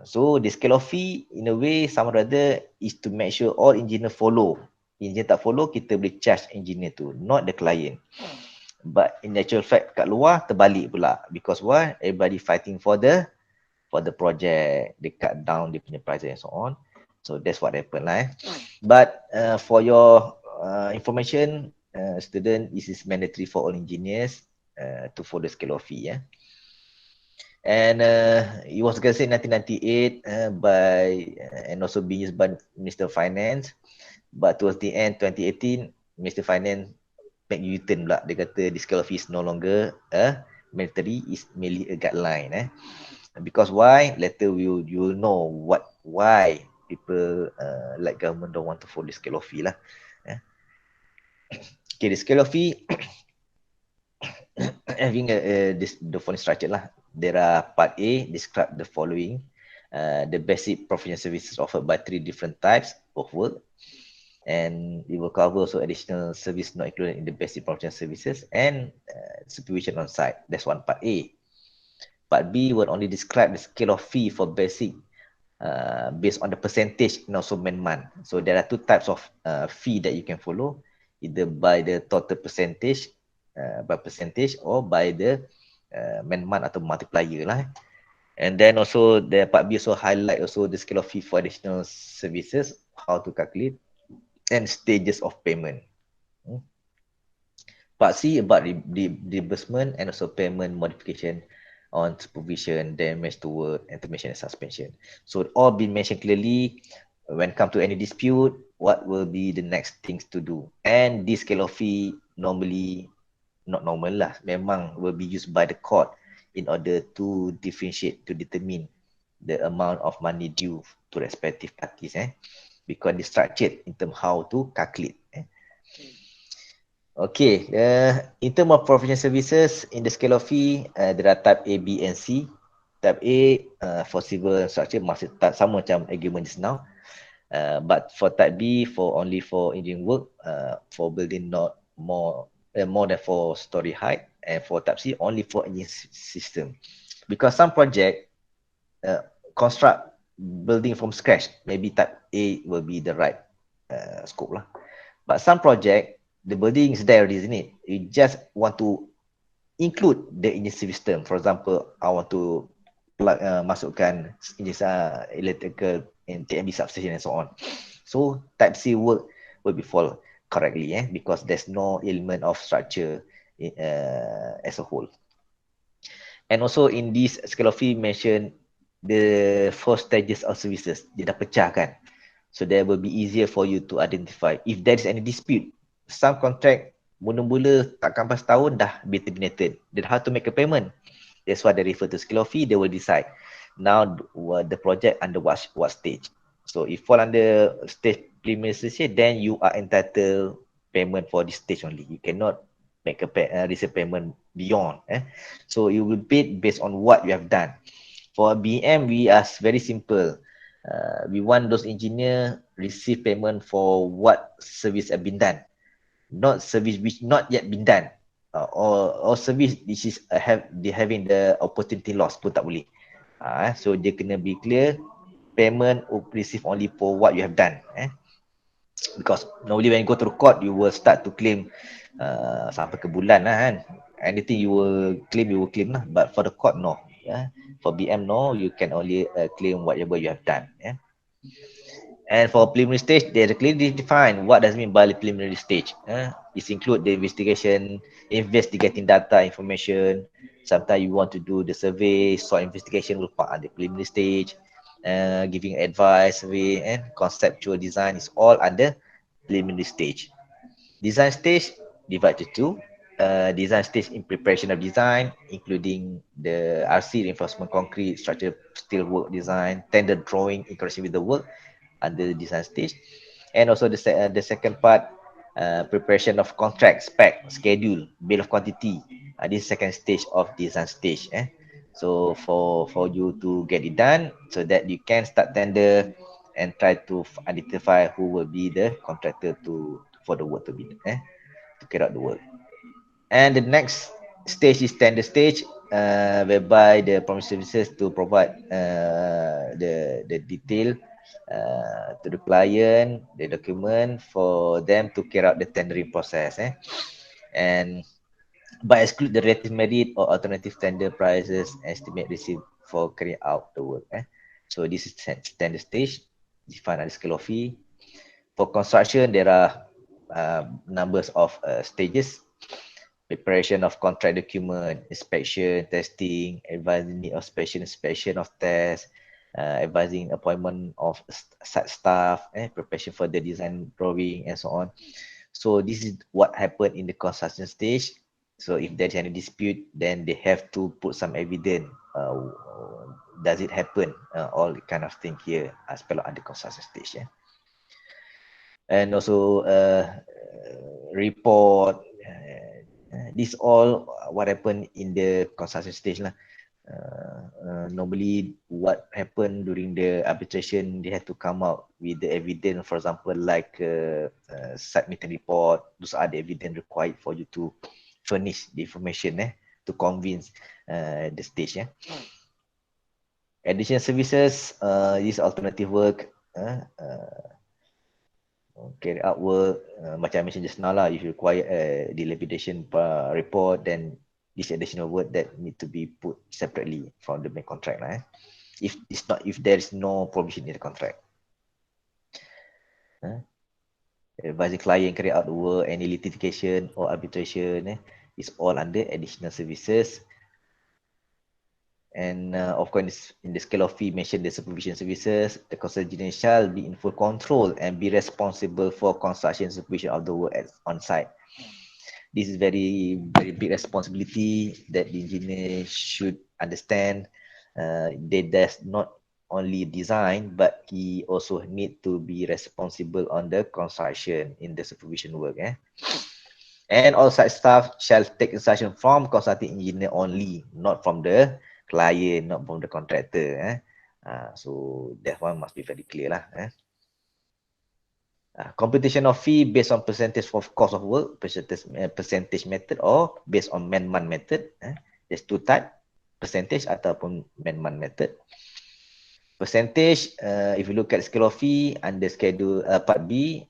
So the scale of fee in a way some or other is to make sure all engineer follow. Engineer tak follow, kita boleh charge engineer tu, not the client. But in actual fact kat luar terbalik pula. Because why? Everybody fighting for the project. They cut down the punya price and so on. So that's what happened lah. But for your information, student, this is mandatory for all engineers to follow the scale of fee. And it was created in 1998 and also being used by Minister of Finance. But towards the end, 2018, Minister of Finance make U-turn pula. Dia kata the scale of fee is no longer mandatory, is merely a guideline. Because why? Later you will know why people like government don't want to follow the scale of fee lah. Okay, the scale of fee having the following structure lah. There are part A describe the following. The basic professional services offered by 3 different types of work, and it will cover also additional service not included in the basic professional services and supervision on site. That's one part A. Part B will only describe the scale of fee for basic based on the percentage and also man-month. So there are 2 types of fee that you can follow, either by the total percentage by percentage or by the man-month atau multiplier lah. And then also the part B also highlight also the scale of fee for additional services, how to calculate, and stages of payment. Part C about reimbursement and also payment modification on supervision, damage to work, intermission and suspension. So all been mentioned clearly. When come to any dispute, what will be the next things to do? And this scale of fee normally, not normal lah, memang will be used by the court in order to differentiate, to determine the amount of money due to respective parties, because it's structured in terms how to calculate. Okay, in terms of professional services, in the scale of fee, there are type A, B, and C. Type A for civil structure masih sama macam argument just now. But for type B, only for engineering work, for building not more than 4 story height, and for type C, only for engineering system. Because some project construct building from scratch, maybe type A will be the right scope lah. But some project, the building is there already, isn't it? You just want to include the engineering system. For example, I want to masukkan electrical and TMB substation and so on. So type C work will be followed correctly, because there's no element of structure as a whole. And also in this scale of fee mention the 4 stages of services. Dia dah pecah kan. So that will be easier for you to identify if there is any dispute. Some contract mula-mula tak sampai setahun dah be terminated. Then how to make a payment? That's why they refer to scale of fee. They will decide now the project under what stage. So if fall under stage preliminary stage, then you are entitled payment for this stage only. You cannot make a receive payment beyond. So you will pay based on what you have done. For BM, we are very simple. We want those engineer receive payment for what service have been done, not service which not yet been done, or service which is having the opportunity loss pun tak boleh. So dia kena be clear, payment will receive only for what you have done. Because normally when you go to the court, you will start to claim sampai ke bulan lah kan. Anything you will claim lah. But for the court, no. For BM, no. You can only claim whatever you have done. And for preliminary stage, they clearly define what does it mean by the preliminary stage. This include the investigation, investigating data, information. Sometimes you want to do the survey, soil investigation will part under preliminary stage. Giving advice, survey, and conceptual design is all under preliminary stage. Design stage divided to 2. Design stage in preparation of design, including the RC, reinforcement concrete, structure, steel work design, tender drawing in connection with the work under the design stage. And also the second part, preparation of contract, spec, schedule, bill of quantity. This is second stage of design stage. So for you to get it done, so that you can start tender and try to identify who will be the contractor to for the work to be to carry out the work. And the next stage is tender stage, whereby the promise services to provide the detail to the client, the document for them to carry out the tendering process. And but exclude the relative merit or alternative tender prices estimate received for carrying out the work. So this is tender stage, defined as scale of fee. For construction, there are numbers of stages: preparation of contract document, inspection, testing, advising need of special inspection of test, advising appointment of site staff, preparation for the design drawing, and so on. So this is what happened in the construction stage. So if there's any dispute, then they have to put some evidence. Does it happen? All kind of thing here as per under construction stage. And also report. This all what happened in the construction stage lah. Normally what happened during the arbitration, they had to come out with the evidence, for example, like site meeting report. Those are the evidence required for you to furnish the information to convince the stage. Additional services, this alternative work, carry out work, macam I mentioned just now lah, if you require a dilapidation report, then this additional work that need to be put separately from the main contract lah. If there is no provision in the contract. Advising client carry out the work, any litigation or arbitration is all under additional services. And of course, in the scale of fee, mentioned the supervision services, the construction engineer shall be in full control and be responsible for construction supervision of the work on site. This is very big responsibility that the engineer should understand. They does not only design, but he also need to be responsible on the construction in the supervision work. And all site staff shall take instruction from consulting engineer only, not from the client, not from the contractor. So that one must be very clear lah. Computation of fee based on percentage of cost of work, percentage method, or based on man-month method. There's two type, percentage ataupun man-month method. Percentage, if you look at scale of fee under schedule part B,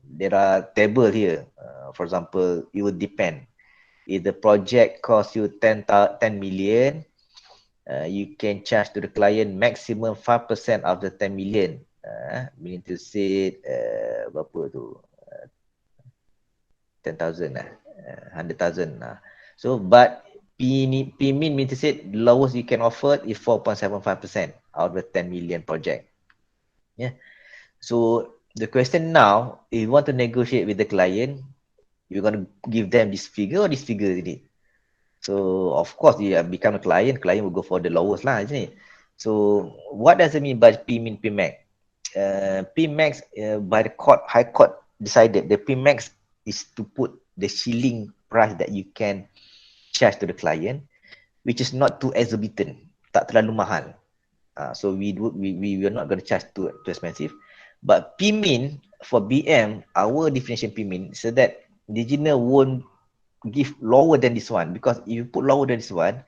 there are table here. For example, it will depend. If the project costs you 10 million, you can charge to the client maximum 5% of the 10 million. Meaning to say, berapa tu? 10,000 lah, 100,000 lah. So, but PMIN means to say the lowest you can offer is 4.75% out of the 10 million project. So the question now, if you want to negotiate with the client, you're going to give them this figure or this figure, isn't it? So of course, you become a client will go for the lowest lah, isn't it? So what does it mean by PMIN, PMAX? PMAX by the High Court decided the PMAX is to put the ceiling price that you can charge to the client, which is not too exorbitant, tak terlalu mahal. So we are not going to charge too expensive. But PMIN for BM, our definition PMIN, so that the engineer won't give lower than this one, because if you put lower than this one,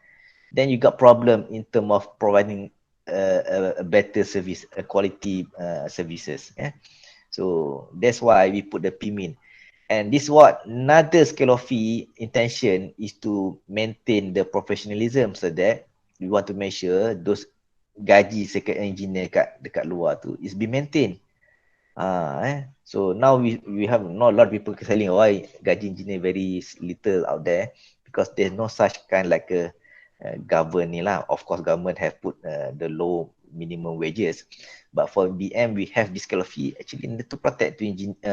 then you got problem in terms of providing a better service, a quality services. So that's why we put the PMIN. And this what another scale of fee intention is to maintain the professionalism, so that we want to make sure those gaji second engineer dekat luar tu is be maintained. So now we have not a lot of people selling why gaji engineer very little out there, because there's no such kind like a government ni lah. Of course, government have put the low minimum wages, but for BM we have this scale of fee actually to protect to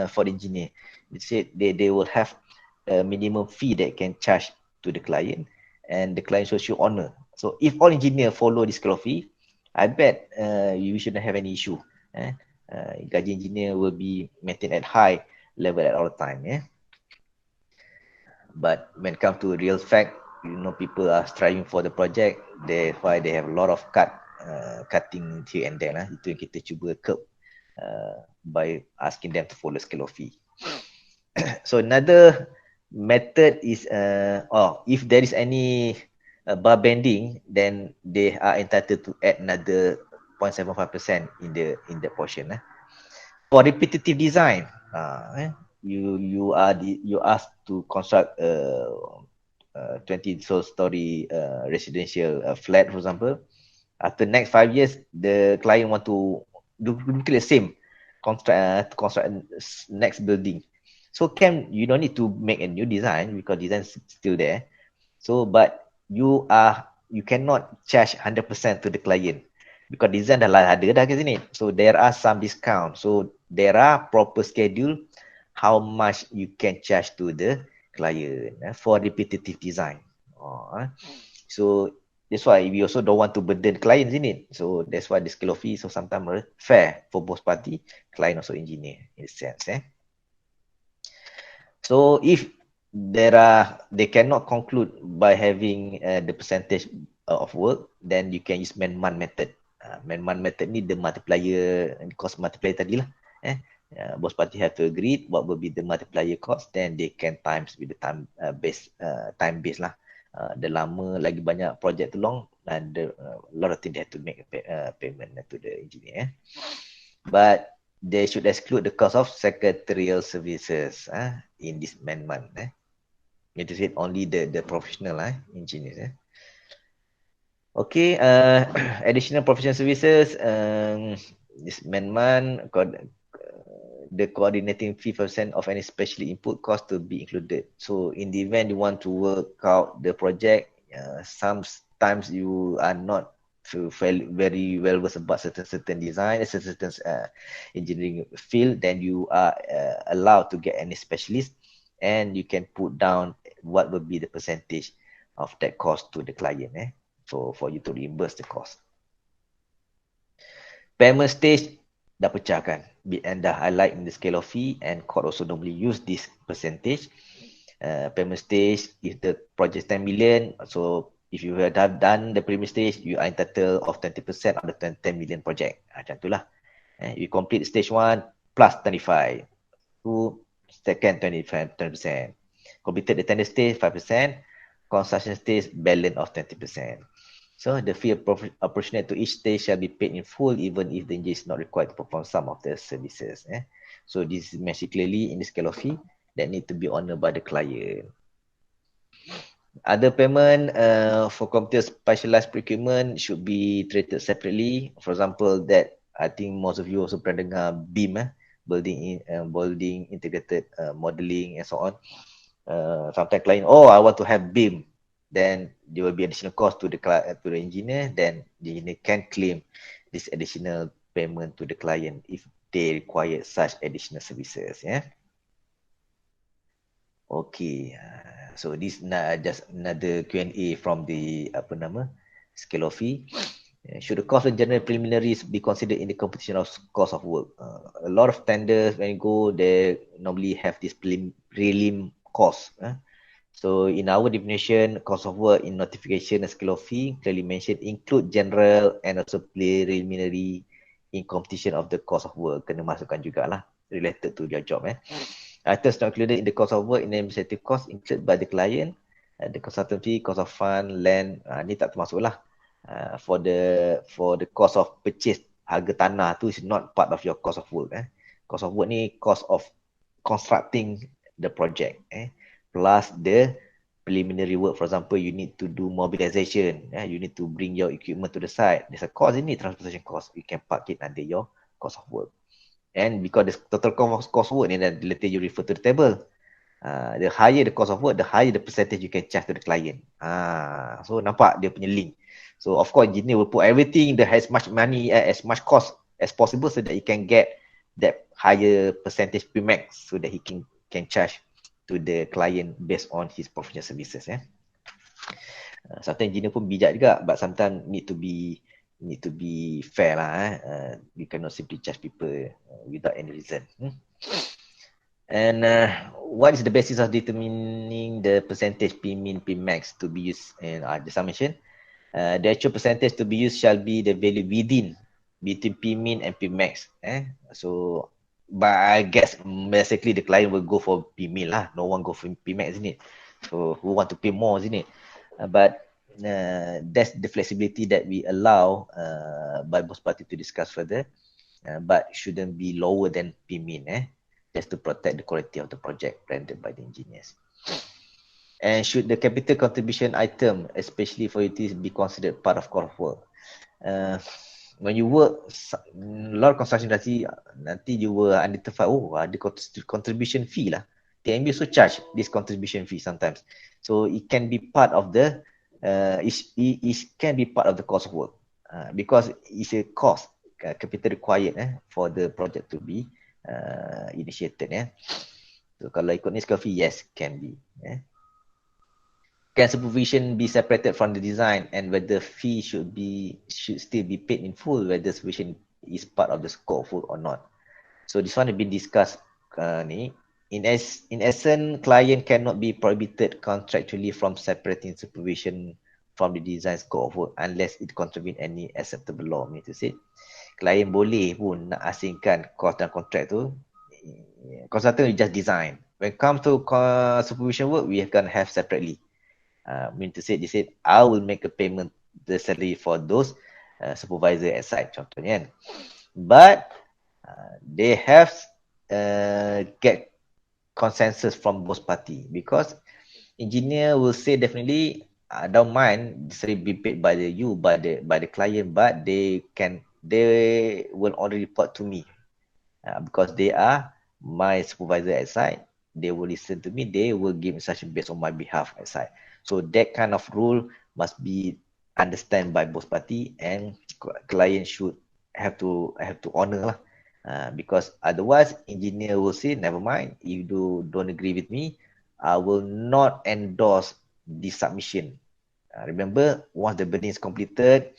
for the engineer. They said they will have a minimum fee that can charge to the client, and the client should show honor. So if all engineer follow this scale of fee, I bet we shouldn't have any issue. Gaji engineer will be maintained at high level at all time. But when it comes to real fact, people are striving for the project. That's why they have a lot of cutting here and there lah. Itu yang kita cuba curb by asking them to follow scale of fee. So another method is if there is any bar bending, then they are entitled to add another 0.75% in the portion. For repetitive design, you asked to construct a 20-story residential flat, for example. After next 5 years, the client want to do the same construct next building. So you don't need to make a new design because design is still there. So but you cannot charge 100% to the client because design dah ada dah ke sini. So there are some discount. So there are proper schedule how much you can charge to the client for repetitive design. So that's why we also don't want to burden clients in it. So that's why the scale of fee so sometimes fair for both party, client also engineer in a sense. So if they cannot conclude by having the percentage of work, then you can use man-man method. Man-man method ni the multiplier, cost multiplier tadi lah. Both party have to agree what will be the multiplier cost, then they can times with the time base lah. The lama lagi banyak project tu long, and a lot of things they have to make a payment to the engineer. But they should exclude the cost of secretarial services in this man-man. It is only the professional engineers. Okay, additional professional services, this man-man, the coordinating fee % of any specially input cost to be included. So in the event you want to work out the project, sometimes you are not very well versed about certain design, certain engineering field, then you are allowed to get any specialist, and you can put down what will be the percentage of that cost to the client. So for you to reimburse the cost. Payment stage dah pecahkan and dah highlight in the scale of fee, and court also normally use this percentage. Payment stage, if the project 10 million, so if you have done the premier stage, you are entitled of 20% of the 10 million project. Macam itulah. You complete stage 1 plus 25. To second 25, 20%. Completed the tender stage 5%. Construction stage balance of 20%. So the fee proportionate to each stage shall be paid in full even if the engineer is not required to perform some of the services. So this is mentioned clearly in the scale of fee that need to be honored by the client. Other payment for computer specialized procurement should be treated separately. For example, that I think most of you also pernah dengar BIM, building integrated modeling and so on. Sometimes client, I want to have BIM. Then there will be additional cost to the engineer. Then the engineer can claim this additional payment to the client if they require such additional services. Okay, so this just another Q&A from the scale of fee. Should the cost of general preliminaries be considered in the computation of cost of work? A lot of tenders when you go, they normally have this prelim cost. So in our definition, cost of work in notification and scale of fee clearly mentioned include general and also preliminary in competition of the cost of work. Kena masukkan jugalah related to your job. Items not included in the cost of work in the administrative cost included by the client, the consultancy, cost of fund, land, ni tak termasuk lah. For the cost of purchase, harga tanah tu is not part of your cost of work. Cost of work ni cost of constructing the project. Plus the preliminary work. For example, you need to do mobilization. You need to bring your equipment to the site. There's a cost in it, transportation cost. You can park it under your cost of work. And because the total cost of work ni, later you refer to the table. The higher the cost of work, the higher the percentage you can charge to the client. So nampak dia punya link. So of course, engineer will put everything that has much money, as much cost as possible so that he can get that higher percentage P-max so that he can charge to the client based on his professional services. Sometimes engineer pun bijak juga, but sometimes need to be fair lah. You cannot simply charge people without any reason. And what is the basis of determining the percentage P-min, P-max to be used? And just I mentioned, the actual percentage to be used shall be the value within between P-min and P-max. So, but I guess basically the client will go for P-min lah. No one go for P-max, isn't it? So who want to pay more, isn't it? But that's the flexibility that we allow by both parties to discuss further, but shouldn't be lower than P-min, just to protect the quality of the project rendered by the engineers. And should the capital contribution item, especially for utilities, be considered part of core work? When you work, a lot of construction nanti you will identify, oh, ada contribution fee lah. TMB also charge this contribution fee sometimes. So it can be part of the, it can be part of the cost of work because it's a cost, capital required for the project to be initiated. So kalau ikut ni fee, yes, can be. Can supervision be separated from the design, and whether fee should still be paid in full, whether supervision is part of the scope of work or not? So this one has been discussed. In essence, client cannot be prohibited contractually from separating supervision from the design scope of work unless it contravene any acceptable law. Mean to say, client boleh pun nak asingkan cost dan kontrak tu. Consultant will just design. When it comes to supervision work, we can have separately. Mean to say, they said, I will make a payment the salary for those supervisor at site, contohnya. But they have get consensus from both party because engineer will say definitely I don't mind salary be paid by the client, but they will only report to me because they are my supervisor at site. They will listen to me. They will give instruction based on my behalf at site. So that kind of rule must be understood by both party, and client should have to honor lah. Because otherwise engineer will say, never mind, if you don't agree with me, I will not endorse this submission. Remember, once the building is completed,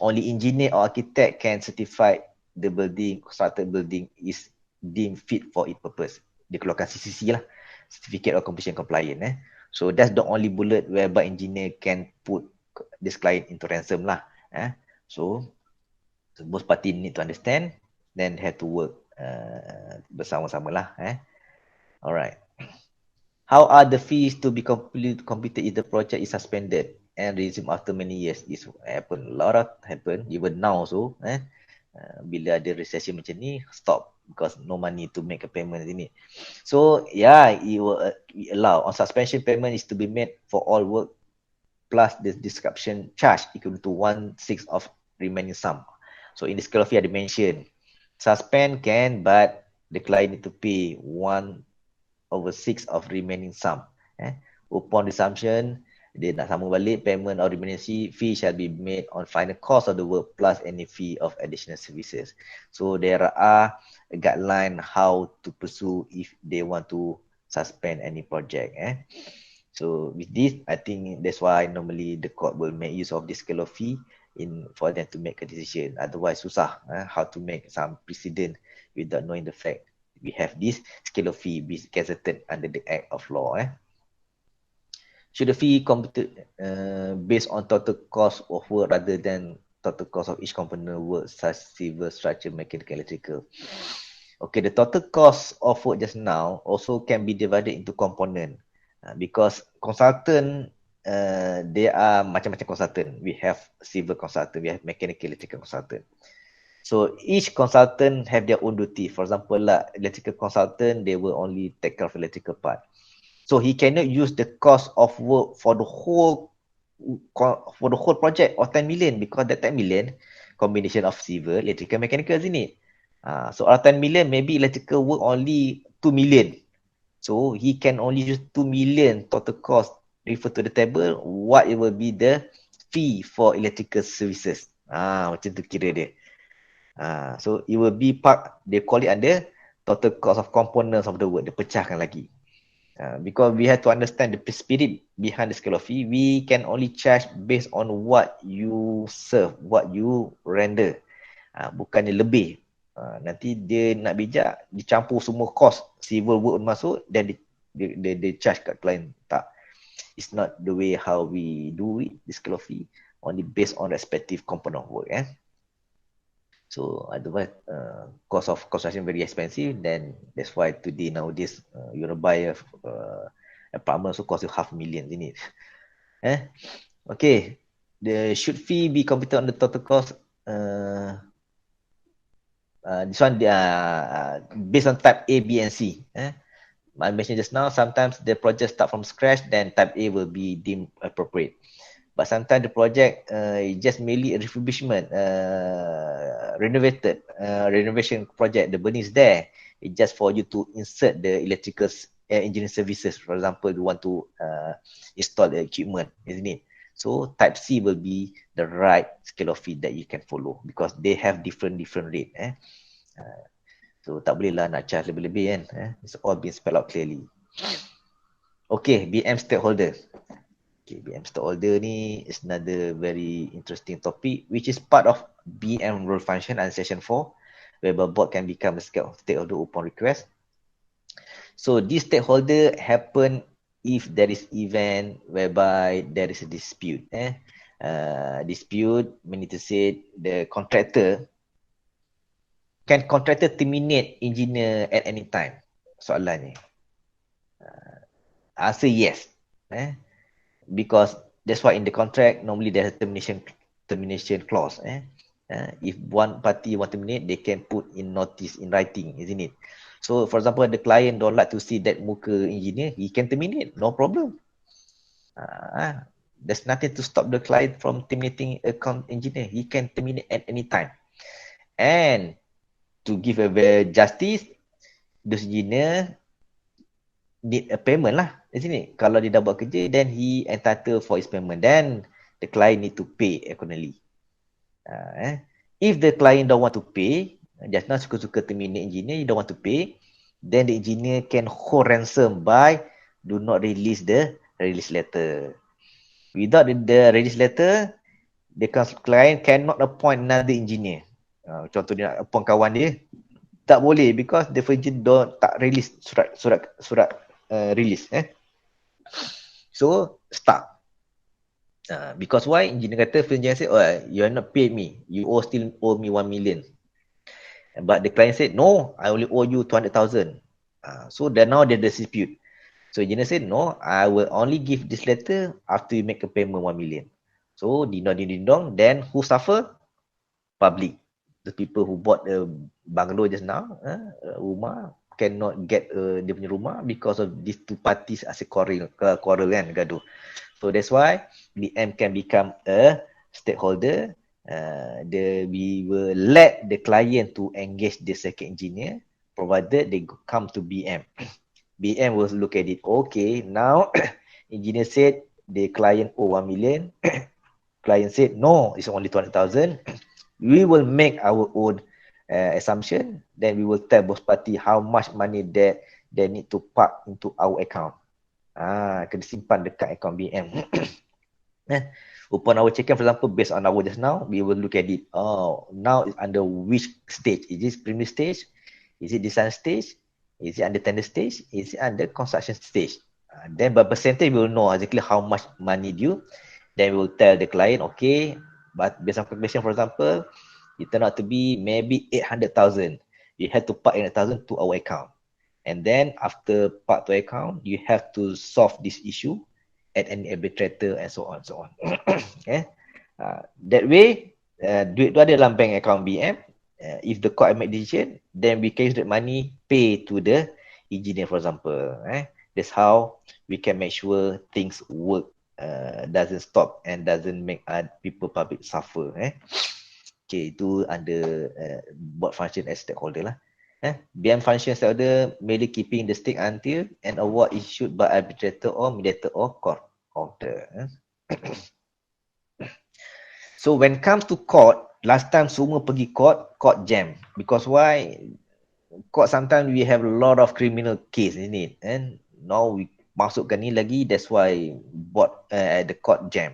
only engineer or architect can certify the building, constructed building is deemed fit for its purpose. Dia keluarkan CCC lah, Certificate of Completion Compliant. So that's the only bullet whereby engineer can put this client into ransom lah. So both party need to understand, then have to work bersama-sama lah. Alright. How are the fees to be completed if the project is suspended and resumed after many years? This happen, a lot of happen, even now also. Bila ada recession macam ni, stop because no money to make a payment in it. So yeah, it will allow on suspension payment is to be made for all work plus the disruption charge equal to 1/6 of remaining sum. So in this fee I mentioned suspend can, but the client need to pay 1/6 of remaining sum. Upon resumption, dia nak sambung balik, payment or remaining fee shall be made on final cost of the work plus any fee of additional services. So there are a guideline how to pursue if they want to suspend any project. So with this, I think that's why normally the court will make use of this scale of fee for them to make a decision. Otherwise, susah how to make some precedent without knowing the fact we have this scale of fee be gazetted under the Act of Law. Should the fee computed based on total cost of work rather than total cost of each component work such civil, structure, mechanical, electrical? Okay, the total cost of work just now also can be divided into component because consultant, they are macam-macam consultant. We have civil consultant, we have mechanical, electrical consultant. So each consultant have their own duty. For example, electrical consultant, they will only take care of electrical part. So he cannot use the cost of work for the whole project or 10 million because that 10 million combination of civil, electrical, mechanical is in it. So out of 10 million, maybe electrical work only 2 million. So he can only use 2 million total cost refer to the table. What it will be the fee for electrical services. Macam tu kira dia. So it will be part, they call it under total cost of components of the work. Dia pecahkan lagi. Because we have to understand the spirit behind the scale of fee, we can only charge based on what you serve, what you render. Bukannya lebih. Nanti dia nak bijak, dicampur semua cost civil work masuk, dan dia charge kat client. Tak. It's not the way how we do it, this kind of fee, only based on respective component of work. So otherwise, cost of construction very expensive. Then that's why today nowadays, you wanna buy a apartment also cost you $500,000 in it. Okay, the should fee be computed on the total cost? This one based on type A, B, and C. I mentioned just now, sometimes the project start from scratch, then type A will be deemed appropriate. But sometimes the project is just merely a refurbishment, renovation project. The burning is there. It's just for you to insert the electrical engineering services. For example, you want to install the equipment, isn't it? So type C will be the right scale of fee that you can follow because they have different rate. So tak boleh lah nak charge lebih-lebih kan. It's all been spelled out clearly. Okay, BM stakeholder. Okay, BM stakeholder ni is another very interesting topic which is part of BM role function and session 4 whereby board can become a stakeholder upon request. So this stakeholder happen if there is event whereby there is a dispute. Dispute meaning to say the contractor can contractor terminate engineer at any time? Soalannya. Answer yes. Because that's why in the contract normally there's a termination clause. If one party want to terminate, they can put in notice in writing, isn't it? So for example, the client don't like to see that muka engineer, he can terminate, no problem. There's nothing to stop the client from terminating a engineer. He can terminate at any time. And to give a better justice, the engineer need a payment lah, isn't it? Kalau dia dah buat kerja, then he entitled for his payment. Then the client need to pay accordingly. If the client don't want to pay, just not suka-suka terminate engineer, you don't want to pay, then the engineer can hold ransom by do not release the release letter. Without the release letter, the client cannot appoint another engineer. Contoh dia nak appoint kawan dia, tak boleh because the virgin tak release surat release. So stop. Because why? Engineer kata, virgin say, oh, you are not paid me, you still owe me 1 million. But the client said, no, I only owe you 200,000. So then now there's a dispute. So engineer said, no, I will only give this letter after you make a payment 1 million. So ding dong, then who suffer? Public. The people who bought the bungalow just now, rumah, cannot get dia punya rumah because of these two parties as a quarrel kan, gaduh. So that's why BM can become a stakeholder. We will let the client to engage the second engineer provided they come to BM. BM will look at it. Okay, now engineer said the client owe 1 million. Client said no, it's only 200,000. We will make our own assumption. Then we will tell both party how much money that they need to park into our account. Kena simpan dekat account BM. Upon our check-in, for example, based on our just now, we will look at it. Oh, now it's under which stage? Is this preliminary stage? Is it design stage? Is it under tender stage? Is it under construction stage? Then by percentage, we will know exactly how much money due. Then we will tell the client, okay, but based on calculation, for example, it turned out to be maybe 800,000. You have to park 800,000 to our account. And then after park to account, you have to solve this issue at any arbitrator and so on, so on. Okay. That way, duit tu ada dalam bank account BM. If the court make decision, then we can use that money pay to the engineer, for example. That's how we can make sure things work, doesn't stop and doesn't make people public suffer. Okay, itu under board function as stakeholder lah. BM function stakeholder merely keeping the stake until an award issued by arbitrator or mediator or court order. So when it comes to court, last time semua pergi court jam. Because why? Court sometimes we have a lot of criminal case in it. And now we masukkan ni lagi, that's why board the court jam.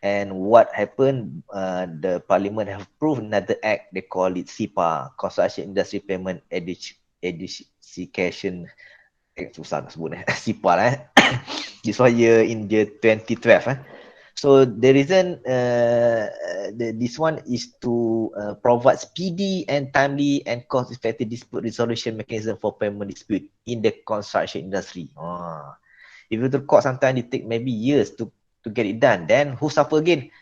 And what happened, the parliament have approved another act, they call it SIPA, Construction Industry Payment Education, susah nak sebut SIPA lah. This was year in year 2012. So the reason this one is to provide speedy and timely and cost-effective dispute resolution mechanism for payment dispute in the construction industry. If you to court, sometimes it take maybe years to get it done. Then who suffer again?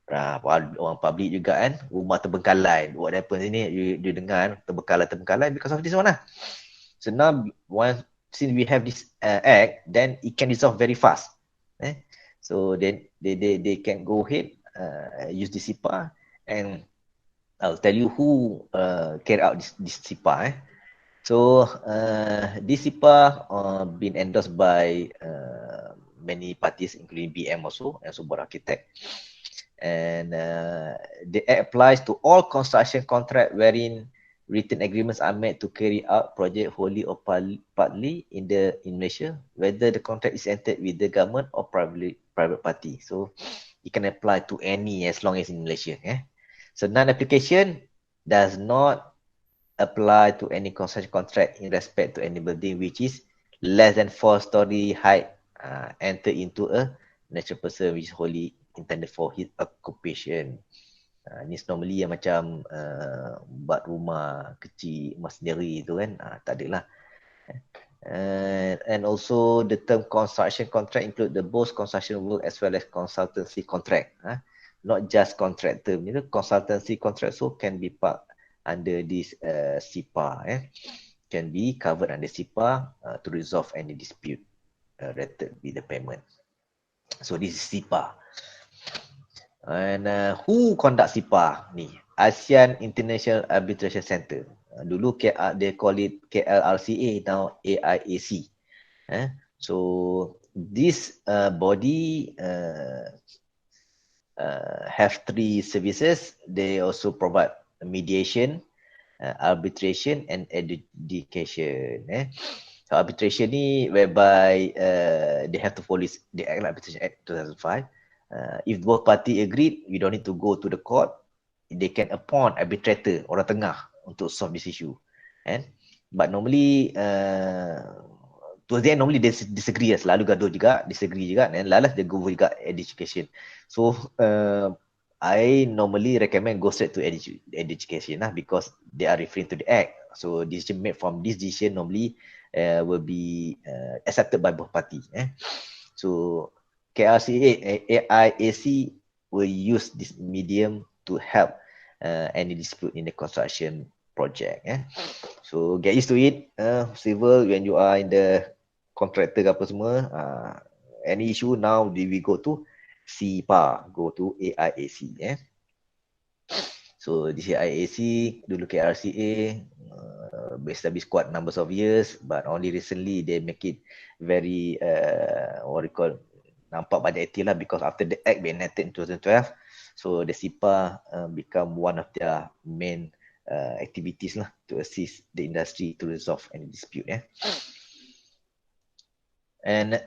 Orang public juga kan. Rumah terbengkalai. What happens ini, you dengar terbengkalai because of this one lah. So now, since we have this act, then it can resolve very fast. So then they can go ahead, use the SIPA, and I'll tell you who carry out this SIPA. So this SIPA been endorsed by many parties, including BM also, and also board architect. And the act applies to all construction contract wherein written agreements are made to carry out project wholly or partly in Malaysia, whether the contract is entered with the government or private party. So it can apply to any as long as in Malaysia. So non-application does not apply to any construction contract in respect to any building which is less than 4-story height, enter into a natural person which is wholly intended for his occupation. Ni normally yang macam buat rumah kecil, rumah sendiri tu kan, tak ada lah. And also the term construction contract include the both construction work as well as consultancy contract. Not just contract term, consultancy contract so can be part under this SIPA. Can be covered under SIPA to resolve any dispute related with the payment. So this is SIPA. And who conduct SIPA ni? ASEAN International Arbitration Center. Dulu they call it KLRCA, now AIAC. So this body have 3 services. They also provide mediation, arbitration, and adjudication. So arbitration ni whereby they have to follow the Arbitration Act 2005. If both party agreed, you don't need to go to the court. They can appoint arbitrator, orang tengah, untuk solve this issue. But normally, towards the end, normally they disagree. Selalu gaduh juga, disagree juga. And last they go juga education. So, I normally recommend go straight to education because they are referring to the act. So, decision made from this decision normally will be accepted by both parties. So, KRCA, AIAC will use this medium to help any dispute in the construction project. So get used to it. Civil, when you are in the contractor apa semua, any issue now we go to SIPA, go to AIAC. So this AIAC, dulu KRCA, established quite numbers of years, but only recently they make it very, what we call, nampak banyak aktif lah because after the act being enacted in 2012, so the SIPA become one of their main activities lah to assist the industry to resolve any dispute. And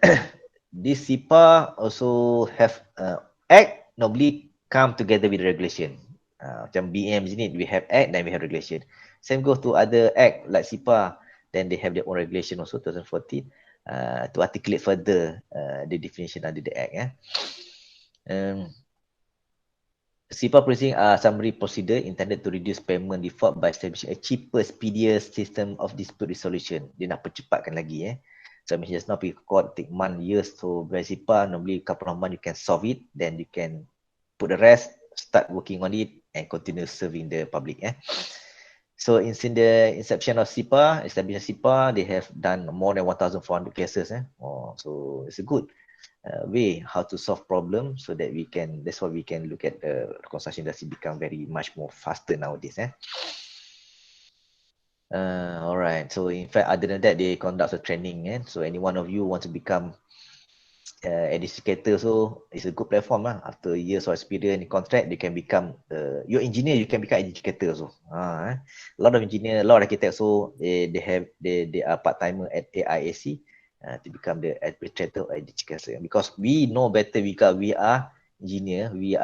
this SIPA also have act normally come together with regulation. Macam BM sini we have act then we have regulation. Same goes to other act like SIPA, then they have their own regulation also 2014. To articulate further the definition under the act. SIPA producing a summary procedure intended to reduce payment default by establishing a cheaper, speedier system of dispute resolution. Dia nak percepatkan lagi. So I just now pergi court take months, years. So by SIPA normally couple of months you can solve it, then you can put the rest, start working on it and continue serving the public. So since the inception of SIPA, establishing SIPA, they have done more than 1,400 cases. So it's a good way how to solve problems so that we can, that's why we can look at the construction industry become very much more faster nowadays. Alright, so in fact, other than that, they conduct a training. So any one of you want to become educator, so it's a good platform lah. After years of experience in contract, they can become your engineer, you can become educator also. A lot of engineer, a lot of architects, so they are part-timer at AIAC to become the arbitrator or educator because we know better because we are engineer, we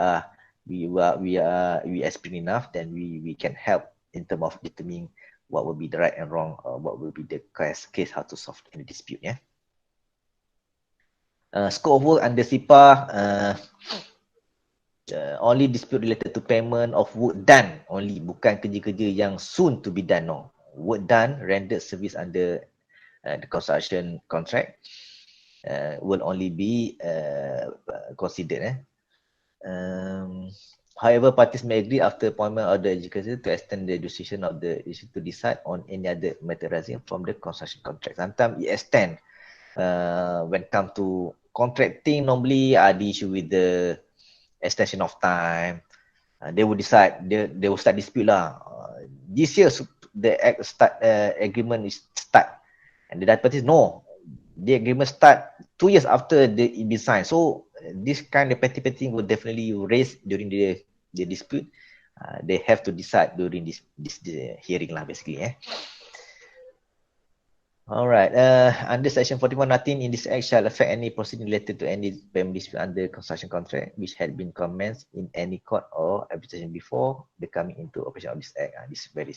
experienced enough, then we can help in terms of determining what will be the right and wrong, or what will be the case how to solve any dispute. Yeah. Scope of work under SIPA, only dispute related to payment of work done only, bukan kerja-kerja yang soon to be done. No, work done, rendered service under the construction contract will only be considered. However, parties may agree after appointment of the executive to extend the decision of the issue to decide on any other matter arising from the construction contract. Sometimes it extend. When it comes to contracting, normally the issue with the extension of time. They will decide. They will start dispute lah. This year the agreement is start, and the parties no. The agreement start 2 years after it been signed. So this kind of petty thing will definitely raise during the dispute. They have to decide during this hearing lah, basically. Alright. Under section 41, nothing in this act shall affect any proceeding related to any payment dispute under construction contract which had been commenced in any court or arbitration before the coming into operation of this act. This very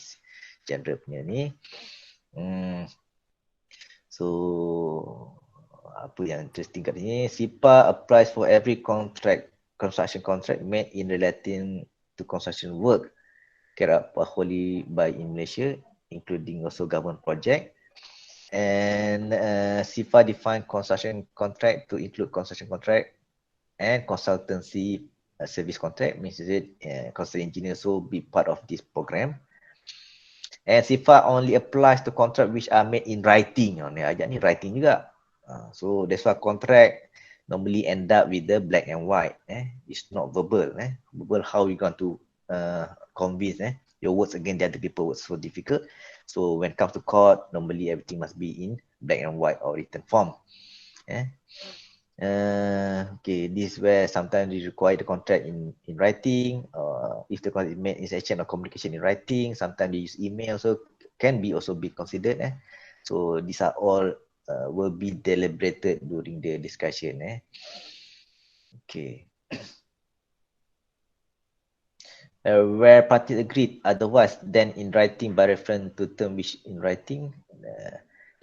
general punya ni. So apa yang interesting kat sini, SIPA applies for every construction contract made in relating to construction work carried out wholly by in Malaysia, including also government project. And SIFA define construction contract to include construction contract and consultancy service contract, means it construction engineer so be part of this program. And SIFA only applies to contract which are made in writing. Ajak ni writing juga. So that's why contract normally end up with the black and white. It's not verbal. Verbal, how you going to convince your words against the other people was so difficult. So when it comes to court, normally everything must be in black and white or written form. Okay, this is where sometimes we require the contract in writing. If the contract is made in exchange of communication in writing, sometimes they use email, so can be also be considered. So these are all will be deliberated during the discussion. Okay. Where parties agreed otherwise then in writing by reference to term which in writing,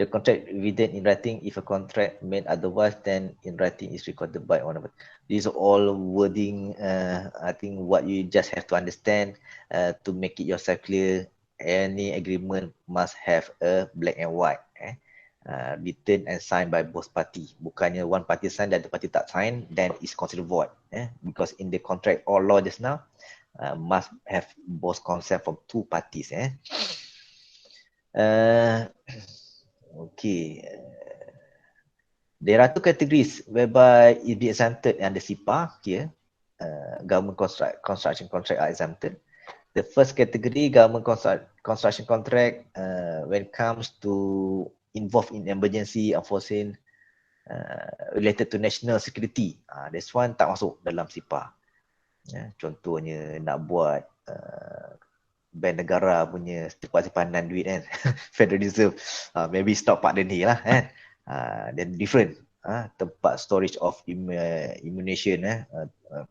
the contract evident in writing. If a contract made otherwise then in writing is recorded by one of it. These are all wording. I think what you just have to understand to make it yourself clear. Any agreement must have a black and white, written and signed by both party. Bukannya one party sign dan the party tak sign, then it's considered void. Because in the contract or law just now, must have both consent from two parties. Okay. There are two categories whereby it be exempted under SIPA here. Government construction contract are exempted. The first category, government construction contract, when it comes to involved in emergency, unforeseen, related to national security. This one tak masuk dalam SIPA. Contohnya nak buat bank negara punya simpanan duit kan, Federal Reserve, maybe stop Pak Denhi lah kan, then different. Tempat storage of ammunition,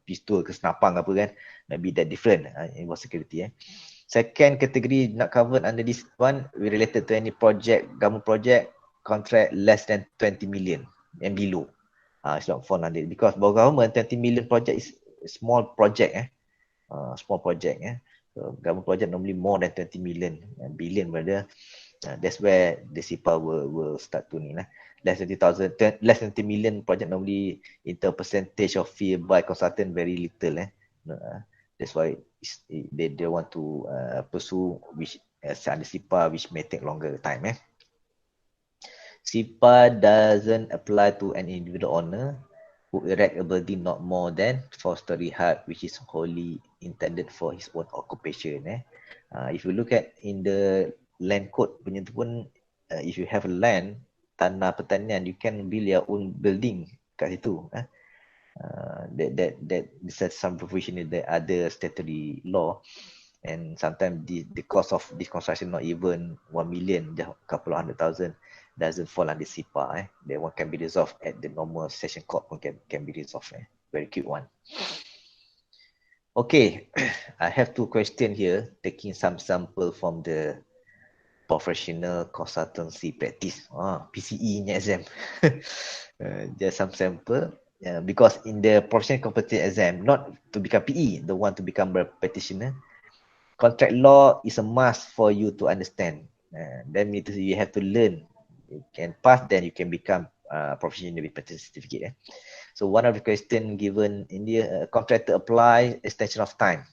pistol ke senapang apa kan, maybe that different involve security. Second category not covered under this one, we related to any project, government project contract less than 20 million and below. It's not fall under it, because government 20 million project is small project. Small project. So government project normally more than 20 million billion, whether that's where the SIPA will start to ni lah. Less than 20 million project normally in term percentage of fee by consultant very little. That's why they want to pursue which under SIPA which may take longer time. SIPA doesn't apply to an individual owner who erect a building not more than 4-story hut which is wholly intended for his own occupation. If you look at in the land code punya tu pun, if you have land, tanah pertanian, you can build your own building kat situ. That is some provision in the other statutory law, and sometimes the cost of this construction not even 1 million, just a couple of 100,000 doesn't fall under SIPA. That one can be resolved at the normal session court, can be resolved. Very quick one. Okay, I have two questions here, taking some sample from the professional consultancy practice. PCE nya exam. Just some sample. Because in the professional competency exam, not to become PE, the one to become a practitioner, contract law is a must for you to understand. That means you have to learn. You can pass, then you can become professional with practice certificate. So one of the question given in the contractor apply extension of time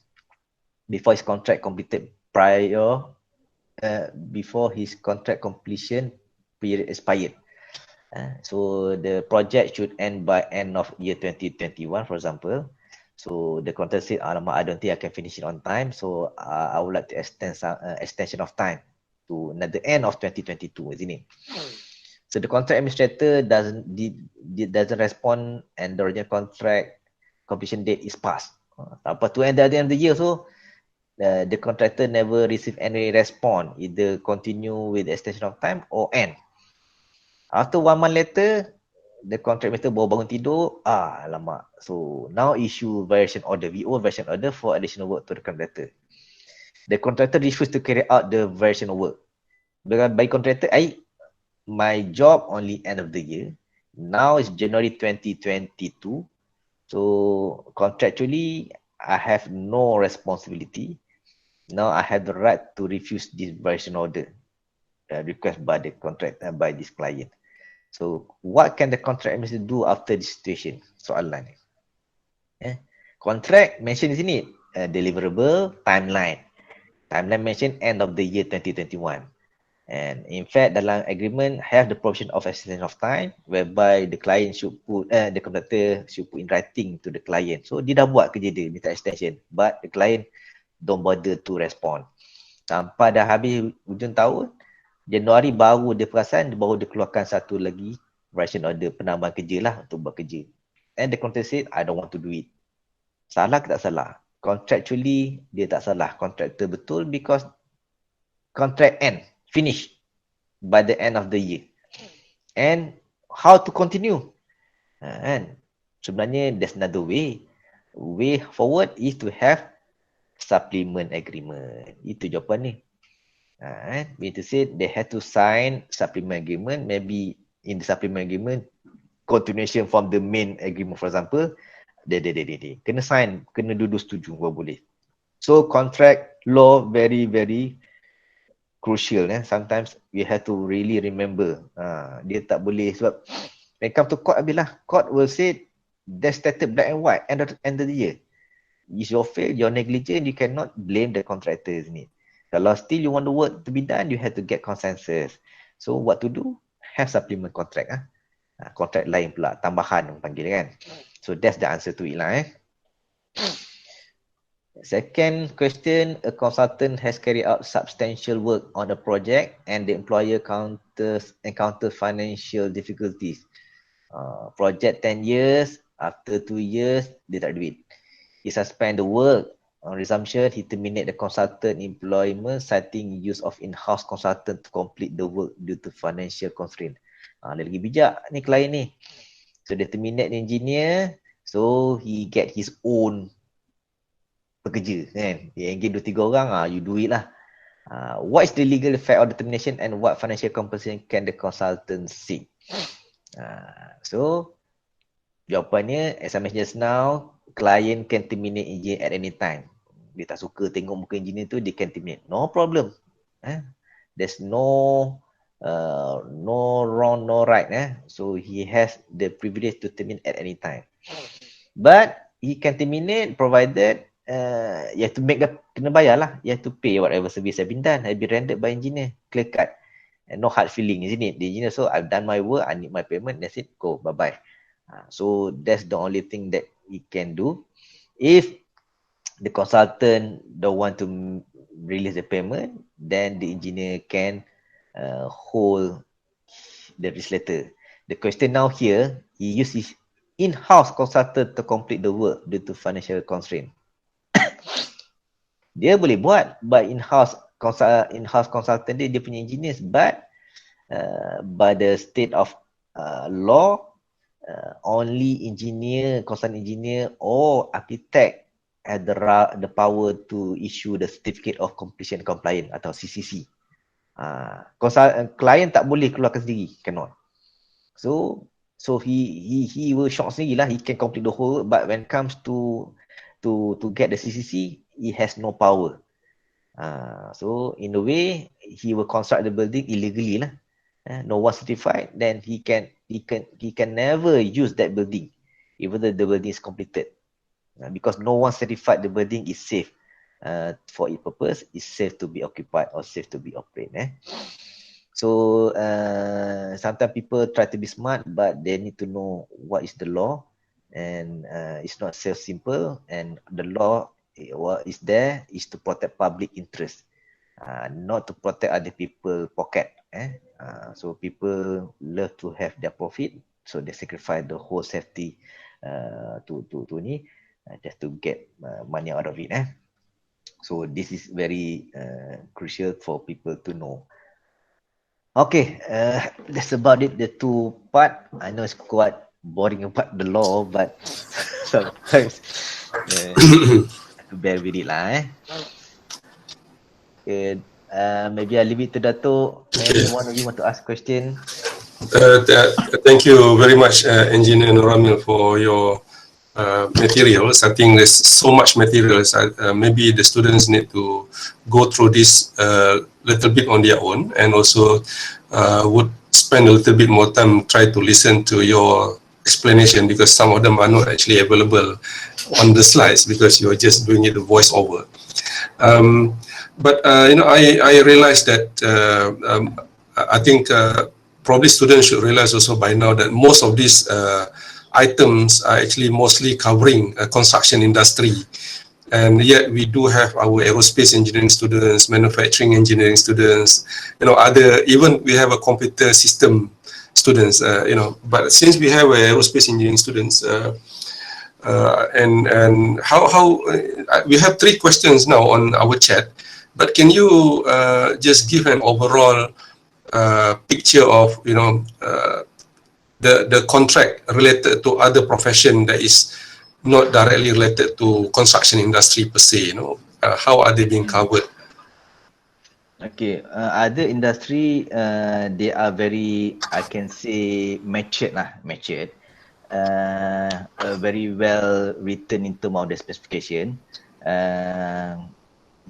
before his contract completed before his contract completion period expired. So the project should end by end of year 2021, for example. So the contractor said, "Alamak, I don't think I can finish it on time. So I would like to extend some extension of time to the end of 2022, isn't it?" So the contract administrator doesn't respond, and the original contract completion date is passed. Apa tu, and at the end of the year, so the contractor never receive any response, either continue with the extension of time or end. After 1 month later, the contract administrator baru bangun tidur, alamak. So now issue variation order, VO variation order for additional work to the contractor. The contractor refused to carry out the variation work. By contractor, my job only end of the year. Now it's January 2022. So contractually, I have no responsibility. Now I have the right to refuse this variation order request by the contract by this client. So what can the contract administrator do after this situation? Soalan ni. Contract mention di sini deliverable, timeline. Timeline mention end of the year 2021. And in fact, dalam agreement have the provision of extension of time whereby the client should put, the contractor should put in writing to the client. So dia dah buat kerja dia, minta extension. But the client don't bother to respond. Sampai dah habis hujung tahun, Januari baru dia perasan, baru dia keluarkan satu lagi variation order penambahan kerja lah untuk buat kerja. And the contractor said, I don't want to do it. Salah ke tak salah? Contractually, dia tak salah. Contractor betul because contract end. Finish by the end of the year. And how to continue? And sebenarnya there's another way. Way forward is to have supplement agreement. Itu jawapan ni. We to say they have to sign supplement agreement. Maybe in the supplement agreement, continuation from the main agreement, for example, they kena sign, kena duduk setuju baru boleh. So contract law very crucial. Sometimes we have to really remember. Dia tak boleh, sebab when come to court, habislah. Court will say that's stated black and white end of the year. It's your fail, your negligence, you cannot blame the contractor, isn't it? Kalau still you want the work to be done, you have to get consensus. So what to do? Have supplement contract. Contract lain pula, tambahan orang panggil kan. So that's the answer to it lah. Second question, a consultant has carried out substantial work on a project and the employer encounters financial difficulties. Project 10 years, after 2 years, dia tak ada duit. He suspend the work. On resumption, he terminate the consultant employment, citing use of in-house consultant to complete the work due to financial constraint. Dia lagi bijak ni klien ni. So dia terminate the engineer, so he get his own pekerja kan. Dia engage 2-3 orang, you do it lah. What is the legal effect of the termination and what financial compensation can the consultant seek? So jawapannya, as I mentioned just now, client can terminate engineer at any time. Dia tak suka tengok muka engineer tu, dia can terminate. No problem. There's no wrong, no right. So he has the privilege to terminate at any time. But he can terminate provided you have to make kena bayar lah. You have to pay whatever service have been done, have been rendered by engineer. Clear cut. And no hard feeling, isn't it? The engineer, so I've done my work, I need my payment, that's it, go, bye-bye. So that's the only thing that he can do. If the consultant don't want to release the payment, then the engineer can hold the release letter. The question now here, he uses in-house consultant to complete the work due to financial constraint. Dia boleh buat by in-house consultant dia punya engineers, but by the state of law, only engineer, consultant engineer or architect have the power to issue the certificate of completion compliant atau CCC. Client tak boleh keluarkan sendiri, cannot. So he will shock sendiri lah. He can complete the whole, but when it comes to get the CCC, he has no power. So in a way, he will construct the building illegally lah. No one certified, then he can never use that building, even though the building is completed, because no one certified the building is safe for its purpose, is safe to be occupied or safe to be operated. So sometimes people try to be smart, but they need to know what is the law, and it's not so simple. And the law, what is there is to protect public interest, not to protect other people pocket. So people love to have their profit, so they sacrifice the whole safety to just to get money out of it. So this is very crucial for people to know. Okay, that's about it. The two part. I know it's quite boring about the law, but sometimes to bear with it lah. Okay, maybe I leave it to Dato'. Maybe one of you want to ask question. Thank you very much, Engineer Nur Ramil, for your materials. I think there's so much materials. Maybe the students need to go through this little bit on their own, and also would spend a little bit more time try to listen to your explanation, because some of them are not actually available on the slides because you're just doing it a voice over. But I realized that I think probably students should realize also by now that most of these items are actually mostly covering construction industry, and yet we do have our aerospace engineering students, manufacturing engineering students, even we have a computer system students, but since we have aerospace engineering students, and how we have 3 questions now on our chat, but can you just give an overall picture of the contract related to other profession that is not directly related to construction industry per se, how are they being covered? Okay, other industry, they are very, I can say, matured, very well written in terms of the specification.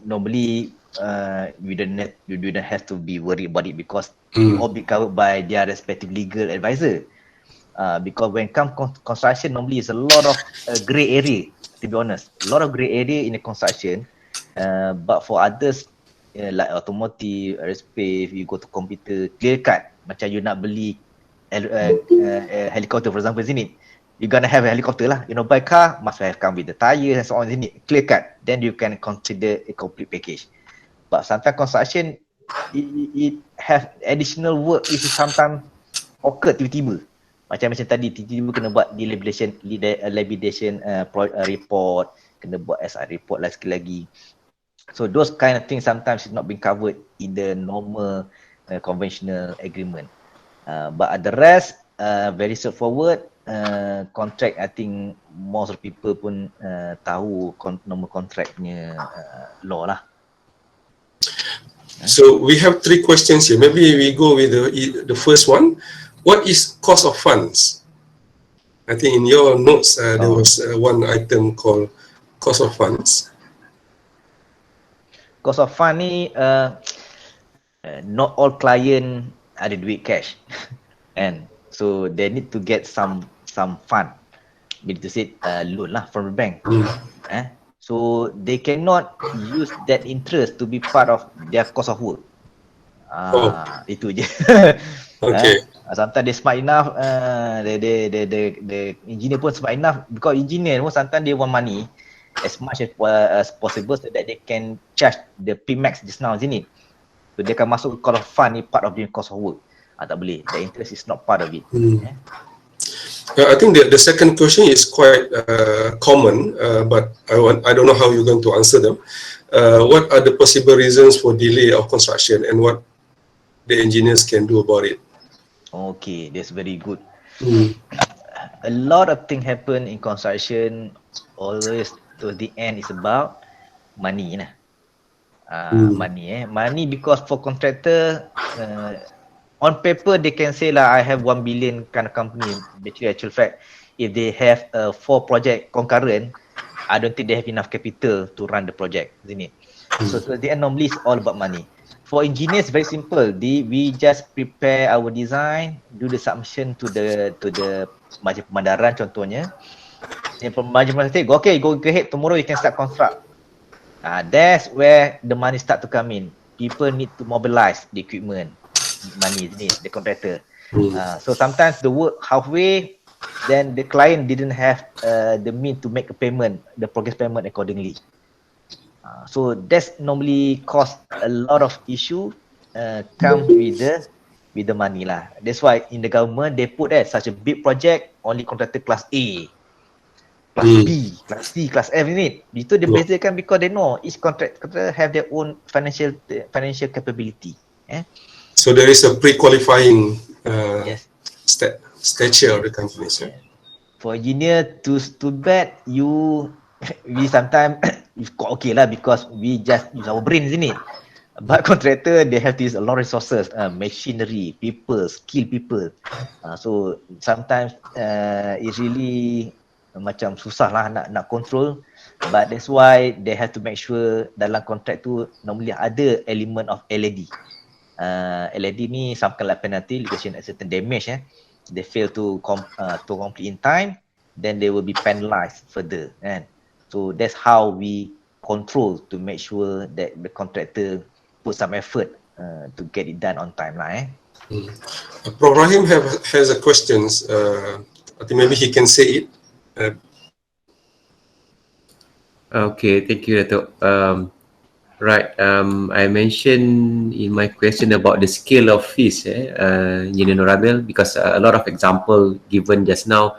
Normally, you don't have to be worried about it, because it all be covered by their respective legal advisor. Because when it comes construction, normally it's a lot of grey area, to be honest. A lot of grey area in the construction. But for others, like automotive, aerospace, you go to computer, clear cut. Macam you nak beli helicopter, for example, isn't it? You're gonna have a helicopter lah. Buy car, must have come with the tires and so on, isn't it? Clear cut. Then you can consider a complete package. But sometimes construction, it have additional work which sometimes occur tiba-tiba. Macam tadi, tiba-tiba kena buat labidation report, kena buat SR report lah sekali lagi. So those kind of things sometimes is not being covered in the normal conventional agreement. But the rest, very straightforward. Contract, I think most of people pun tahu normal contractnya law lah. So we have 3 questions here. Maybe we go with the first one. What is cost of funds? I think in your notes there was one item called cost of funds. Cost of fund ni, not all client ada duit cash, and so they need to get some fund, meaning to say loan lah from the bank. So they cannot use that interest to be part of their cost of work. Itu je. Okay. Sometimes they smart enough, the engineer pun smart enough, because engineer pun sometimes they want money as much as possible so that they can charge the P-max just now, isn't it? So dia akan masuk cost of fund ni part of the cost of work. Tak boleh, the interest is not part of it. I think the second question is quite common, but I don't know how you're going to answer them. What are the possible reasons for delay of construction, and what the engineers can do about it? Okay, that's very good. a lot of things happen in construction. Always to the end is about money lah. Money because for contractor, on paper they can say lah, I have 1 billion kind of company. Actually, actual fact, if they have 4 project concurrent, I don't think they have enough capital to run the project, isn't it? So at the end, normally it's all about money. For engineers, very simple. We just prepare our design, do the submission to the Majlis Pemandaran contohnya. Yang Majlis Pemandaran say, okay, go ahead, tomorrow you can start construct. That's where the money start to come in. People need to mobilize the equipment, money, isn't it? The contractor. So sometimes the work halfway, then the client didn't have the means to make a payment, the progress payment accordingly. So that's normally cause a lot of issue come with the money lah. That's why in the government they put that such a big project only contractor class A, class B, class C, class F, isn't it? Itu dia bezakan because they know each contractor have their own financial capability. So there is a pre-qualifying stature of the companies. For engineer, too bad we sometimes it's okay lah because we just use our brain, isn't it? But contractor, they have to use a lot of resources, machinery, people, skilled people. So sometimes it's really macam susah lah nak control. But that's why they have to make sure dalam contract tu normally ada element of LED. LED ni some kind of penalty, litigation at certain damage. They fail to complete in time, then they will be penalized further. So that's how we control to make sure that the contractor put some effort to get it done on time lah. Prof Rahim has a questions. I think maybe he can say it. Okay, thank you, Dato'. Right, I mentioned in my question about the scale of fees, Engineer Nur Ramil, because a lot of example given just now,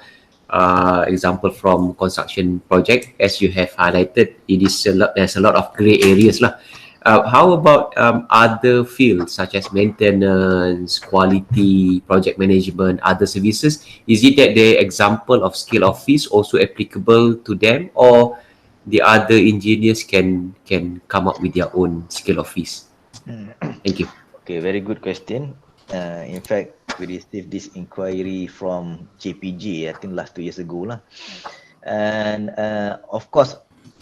example from construction project, as you have highlighted, there's a lot of gray areas lah. How about other fields such as maintenance, quality, project management, other services? Is it that the example of scale of fees also applicable to them, or the other engineers can come up with their own scale of fees? Thank you. Okay, very good question. In fact, we received this inquiry from JPJ, I think last 2 years ago lah. And of course,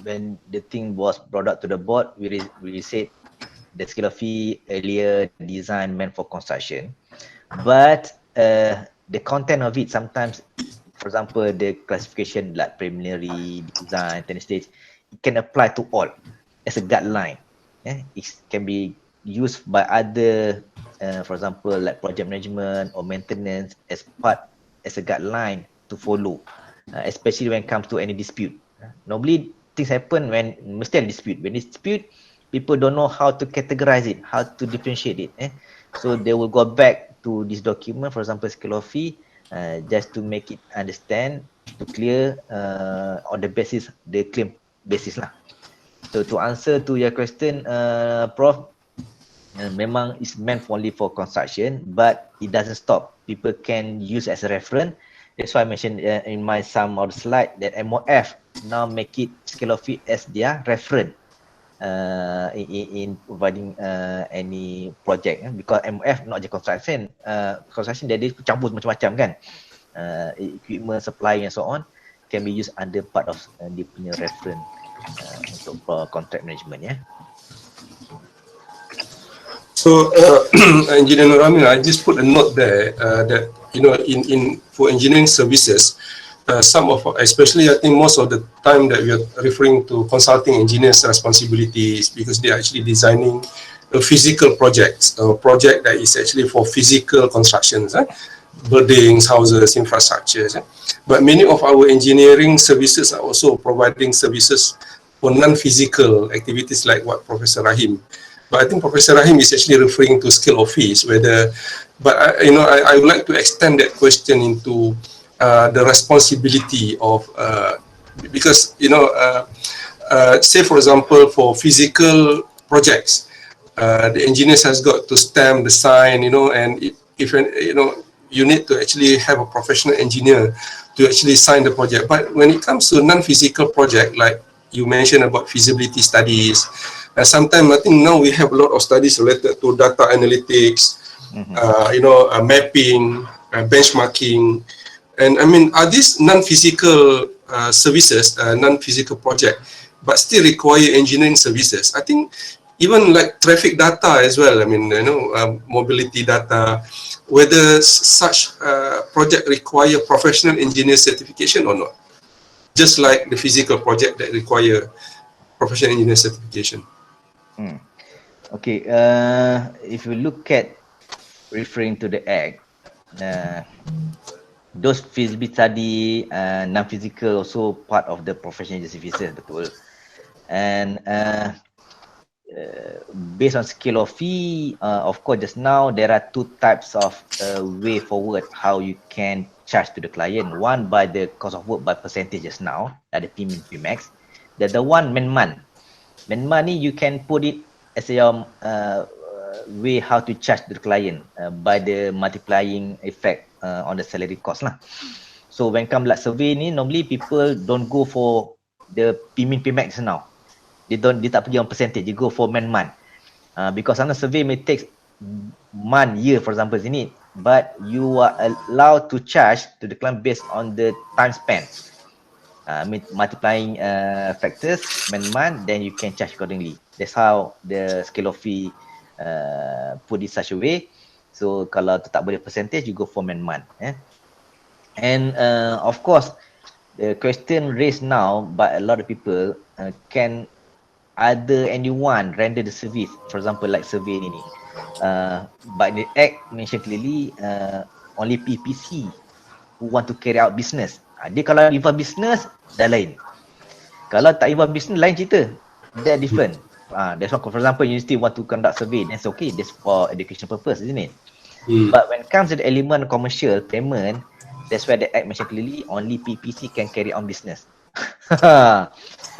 when the thing was brought up to the board, we said the scale of fee earlier design meant for construction, but the content of it sometimes, for example, the classification like preliminary, design, technical stage, it can apply to all as a guideline. It can be used by other, for example, like project management or maintenance as a guideline to follow, especially when it comes to any dispute. Normally, things happen when mesti ada dispute. When dispute, people don't know how to categorize it, how to differentiate it. So they will go back to this document, for example, scale of fee, just to make it understand, to clear on the basis, the claim basis lah. So to answer to your question, Prof, memang is meant only for construction, but it doesn't stop. People can use as a reference. That's why I mentioned in my some of the slide that MOF now make it scale of fee as their reference in providing any project, because MOF not just construction, construction dia campur macam-macam kan, equipment supply and so on can be used under part of dia punya reference untuk contract management. So, Engineer Nur Ramil, I just put a note there that in for engineering services, some of, especially I think most of the time that we are referring to consulting engineers' responsibilities, because they are actually designing a physical project that is actually for physical constructions, buildings, houses, infrastructures. But many of our engineering services are also providing services for non-physical activities like what Professor Rahim. But I think Professor Rahim is actually referring to scale of fees, but I would like to extend that question into the responsibility of, because say for example for physical projects, the engineers has got to stamp the sign, and if you need to actually have a professional engineer to actually sign the project. But when it comes to non-physical project, like you mentioned about feasibility studies, sometimes I think now we have a lot of studies related to data analytics, mapping, benchmarking, and I mean, are these non-physical services, non-physical project, but still require engineering services? I think even like traffic data as well. I mean, mobility data, whether such project require professional engineer certification or not, just like the physical project that require professional engineer certification. Okay, if you look at referring to the act, those feasibility study, non-physical also part of the professional engineering services, betul. And based on scale of fee, of course, just now there are two types of way forward how you can charge to the client. One by the cost of work by percentage just now, ada PMIN, PMAX. The other one man-man. Man-man ni you can put it as your way how to charge to the client by the multiplying effect on the salary cost lah. So when come like survey ni, normally people don't go for the PMIN, PMAX now. Dia tak pergi on percentage, dia go for man-man. Because sometimes survey may take month, year for example sini, but you are allowed to charge to the client based on the time spent. Multiplying factors, man-man, then you can charge accordingly. That's how the scale of fee put it such a way. So kalau tu tak boleh percentage, you go for man-man. And of course, the question raised now by a lot of people, can other anyone render the service, for example like survey ni, but the act mention clearly only PPC who want to carry out business. Dia kalau involve business dah lain, kalau tak involve business lain cerita, they're different. That's why for example university want to conduct survey, that's okay, that's for education purpose, isn't it? But when it comes to the element commercial payment, that's where the act mention clearly only PPC can carry on business.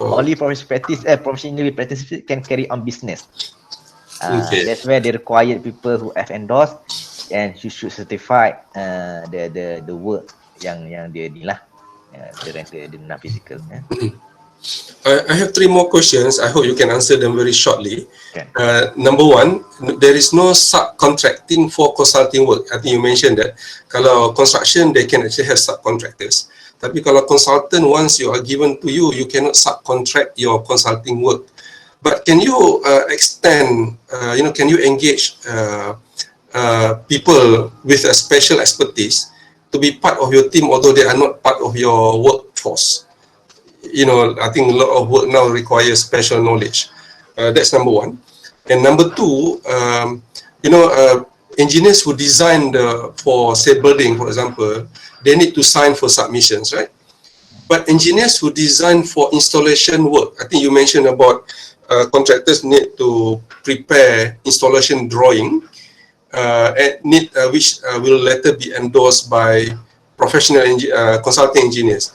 Only professional practice can carry on business. That's where they require people who have endorsed and you should certify the work yang dia ni lah, dia render the non-physical. I have 3 more questions. I hope you can answer them very shortly. Okay. Number 1, there is no subcontracting for consulting work. I think you mentioned that kalau construction they can actually have subcontractors. Tapi kalau consultant, once you are given to you, you cannot subcontract your consulting work. But can you extend, can you engage people with a special expertise to be part of your team, although they are not part of your workforce? I think a lot of work now requires special knowledge. That's number 1. And number 2, engineers who design for say building, for example, they need to sign for submissions, right? But engineers who design for installation work, I think you mentioned about contractors need to prepare installation drawing, which will later be endorsed by professional consulting engineers.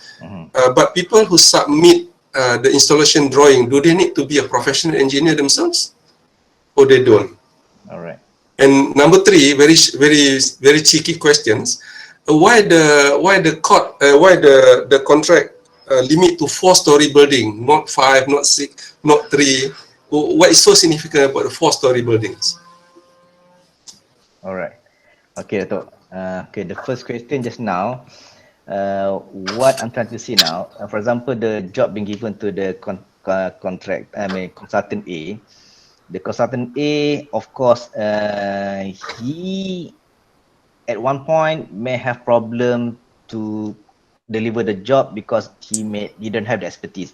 But people who submit the installation drawing, do they need to be a professional engineer themselves, or they don't? All right. And number 3, very very very cheeky questions. Why the contract limit to 4-story building, not 5, not 6, not 3? What is so significant about the 4-story buildings? All right. Okay, Dato'. Okay, the first question just now, what I'm trying to see now, for example, the job being given to the consultant A. The consultant A, of course, he at one point may have problem to deliver the job because he don't have the expertise.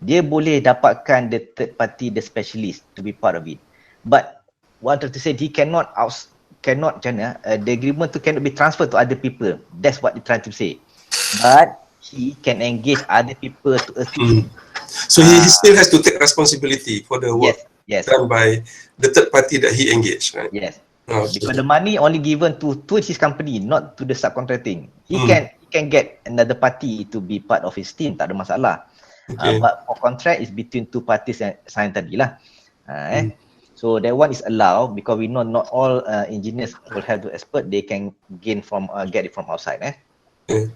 Dia boleh dapatkan the third party, the specialist to be part of it. But what I'm trying to say, he cannot the agreement cannot be transferred to other people. That's what you're trying to say. But he can engage other people to assist him. So he still has to take responsibility for the work done by the third party that he engaged, right? Yes. Because the money only given to his company, not to the subcontracting. He can get another party to be part of his team, tak ada masalah. But for contract is between 2 parties yang sign tadi lah. So that one is allowed because we know not all engineers will have the expert. They can gain from get it from outside. Yeah.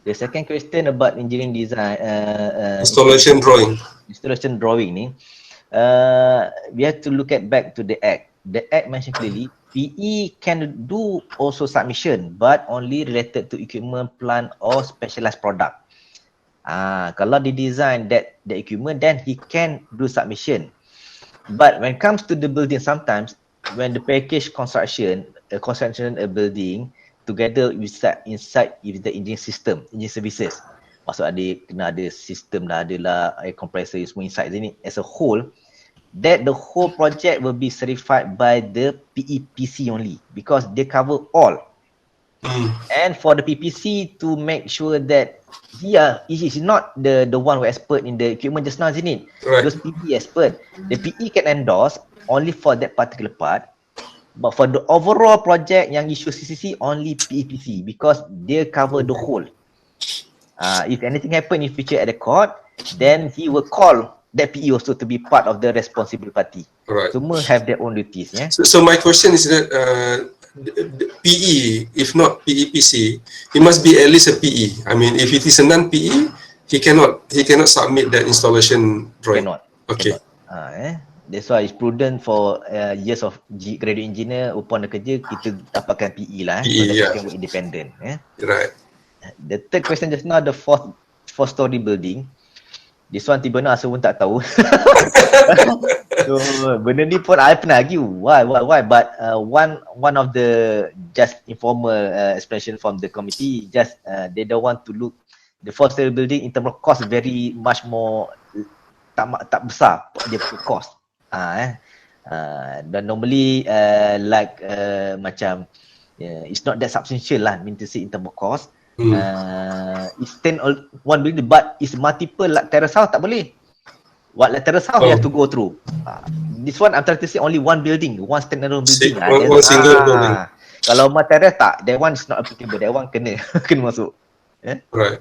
The second question about engineering design, Installation drawing. installation drawing ni, we have to look at back to the act. The act mentioned clearly, PE can do also submission, but only related to equipment, plant or specialized product. Kalau dia design that the equipment, then he can do submission. But when it comes to the building, sometimes when the package construction a building together inside with the engineering system, engineering services, maksud kena ada sistem dah, adalah air compressor semua inside sini as a whole, that the whole project will be certified by the PEPC only because they cover all. And for the PPC to make sure that he is not the one who expert in the equipment just now, isn't it? Right. Those PE expert, the PE can endorse only for that particular part, but for the overall project yang issue CCC only PEPC because they cover the whole. If anything happen in future at the court, then he will call that PE also to be part of the responsible party. Right. Semua have their own duties. Yeah. So my question is that the PE, if not PEPC, it must be at least a PE. I mean, if it is a non-PE, he cannot submit that installation drawing. Cannot. Okay. That's why it's prudent for years of graduate engineer upon the kerja kita dapatkan PE lah. PE, so yeah. can work independent. Right. The third question just now, the four-story building. This one tiba nak pun tak tahu. So benda ni pun I pernah argue why, but one of the just informal explanation from the committee, just they don't want to look the four-story building in terms of cost very much more tak besar dia punya cost. Dan normally macam it's not that substantial lah, mean to say in terms of cost. It's one building but it's multiple like terrace house tak boleh. What like terrace house you have to go through. This one I'm trying to say only one building, one standalone building. One single building. Kalau rumah terrace tak, that one is not applicable. That one kena masuk. Right.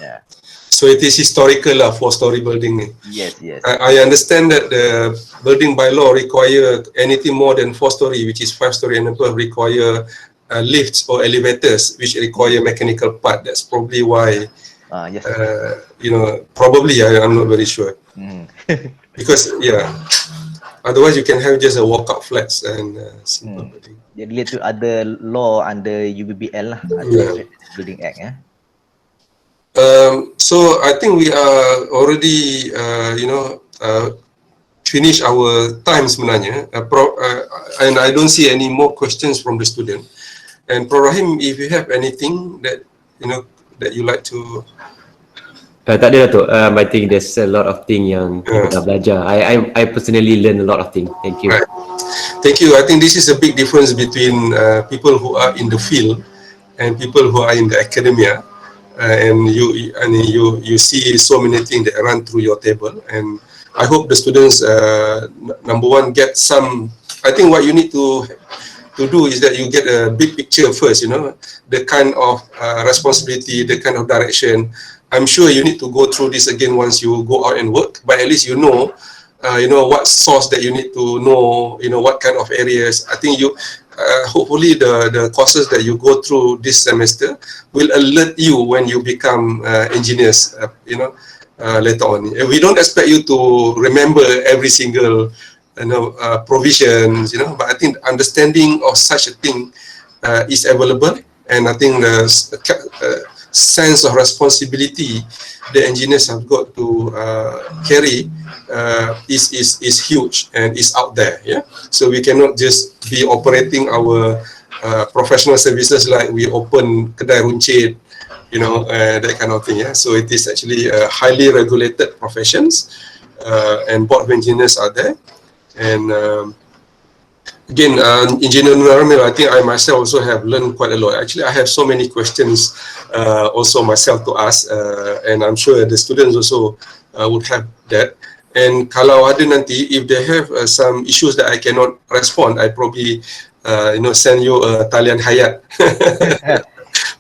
Yeah. So it is historical lah, four-story building ni. Yes. I understand that the building bylaw require anything more than 4-story, which is 5-story and above, require lifts or elevators, which require mechanical part. That's probably why. Yes. Probably I'm not very sure. Because otherwise you can have just a walkout flats and simple building. Dia relate to other law under UBBL lah, Building Act. So I think we are already finish our time sebenarnya, and I don't see any more questions from the student. And Prof Rahim, if you have anything that that you like to. Tak ada Datuk. I think there's a lot of things yang kita dah belajar. I personally learn a lot of things. Thank you. Right. Thank you. I think this is a big difference between people who are in the field and people who are in the academia. And you see so many things that run through your table. And I hope the students, number one, get some. I think what you need to do is that you get a big picture first. The kind of responsibility, the kind of direction. I'm sure you need to go through this again once you go out and work, but at least you know what source that you need to know, what kind of areas. I think you, hopefully the courses that you go through this semester will alert you when you become engineers, later on. We don't expect you to remember every single, provisions, but I think understanding of such a thing is available, and I think the sense of responsibility the engineers have got to carry is huge and is out there. So we cannot just be operating our professional services like we open kedai runcit, that kind of thing. So it is actually a highly regulated professions, and board of engineers are there. And again, Engineer Nur Ramil, I think I myself also have learned quite a lot. Actually, I have so many questions also myself to ask, and I'm sure the students also would have that. And kalau ada nanti, if they have some issues that I cannot respond, I probably send you a talian hayat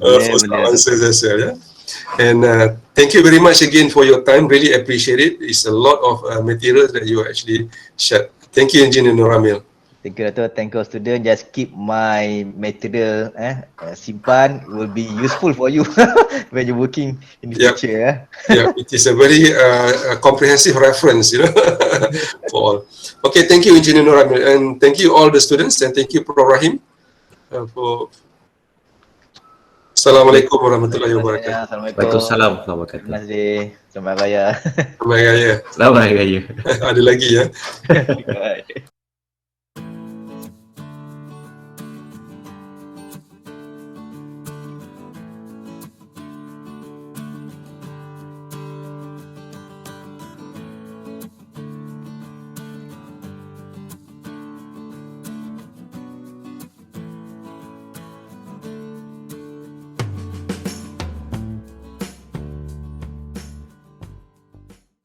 for some answers as well. And thank you very much again for your time. Really appreciate it. It's a lot of materials that you actually shared. Thank you, Engineer Nur Ramil. Thank you, Dato'. Thank you, student. Just keep my material simpan. It will be useful for you when you're working in the Yep. future. Yeah, it is a very comprehensive reference, for all. Okay, thank you, Engineer Nur Ramil, and thank you all the students, and thank you, Prof. Rahim, for. Assalamualaikum warahmatullahi wabarakatuh. Assalamualaikum. Waalaikumsalam warahmatullahi wabarakatuh. Terima kasih. Selamat Raya. Selamat Raya. Selamat Hari Raya. Ada lagi ya. Bye.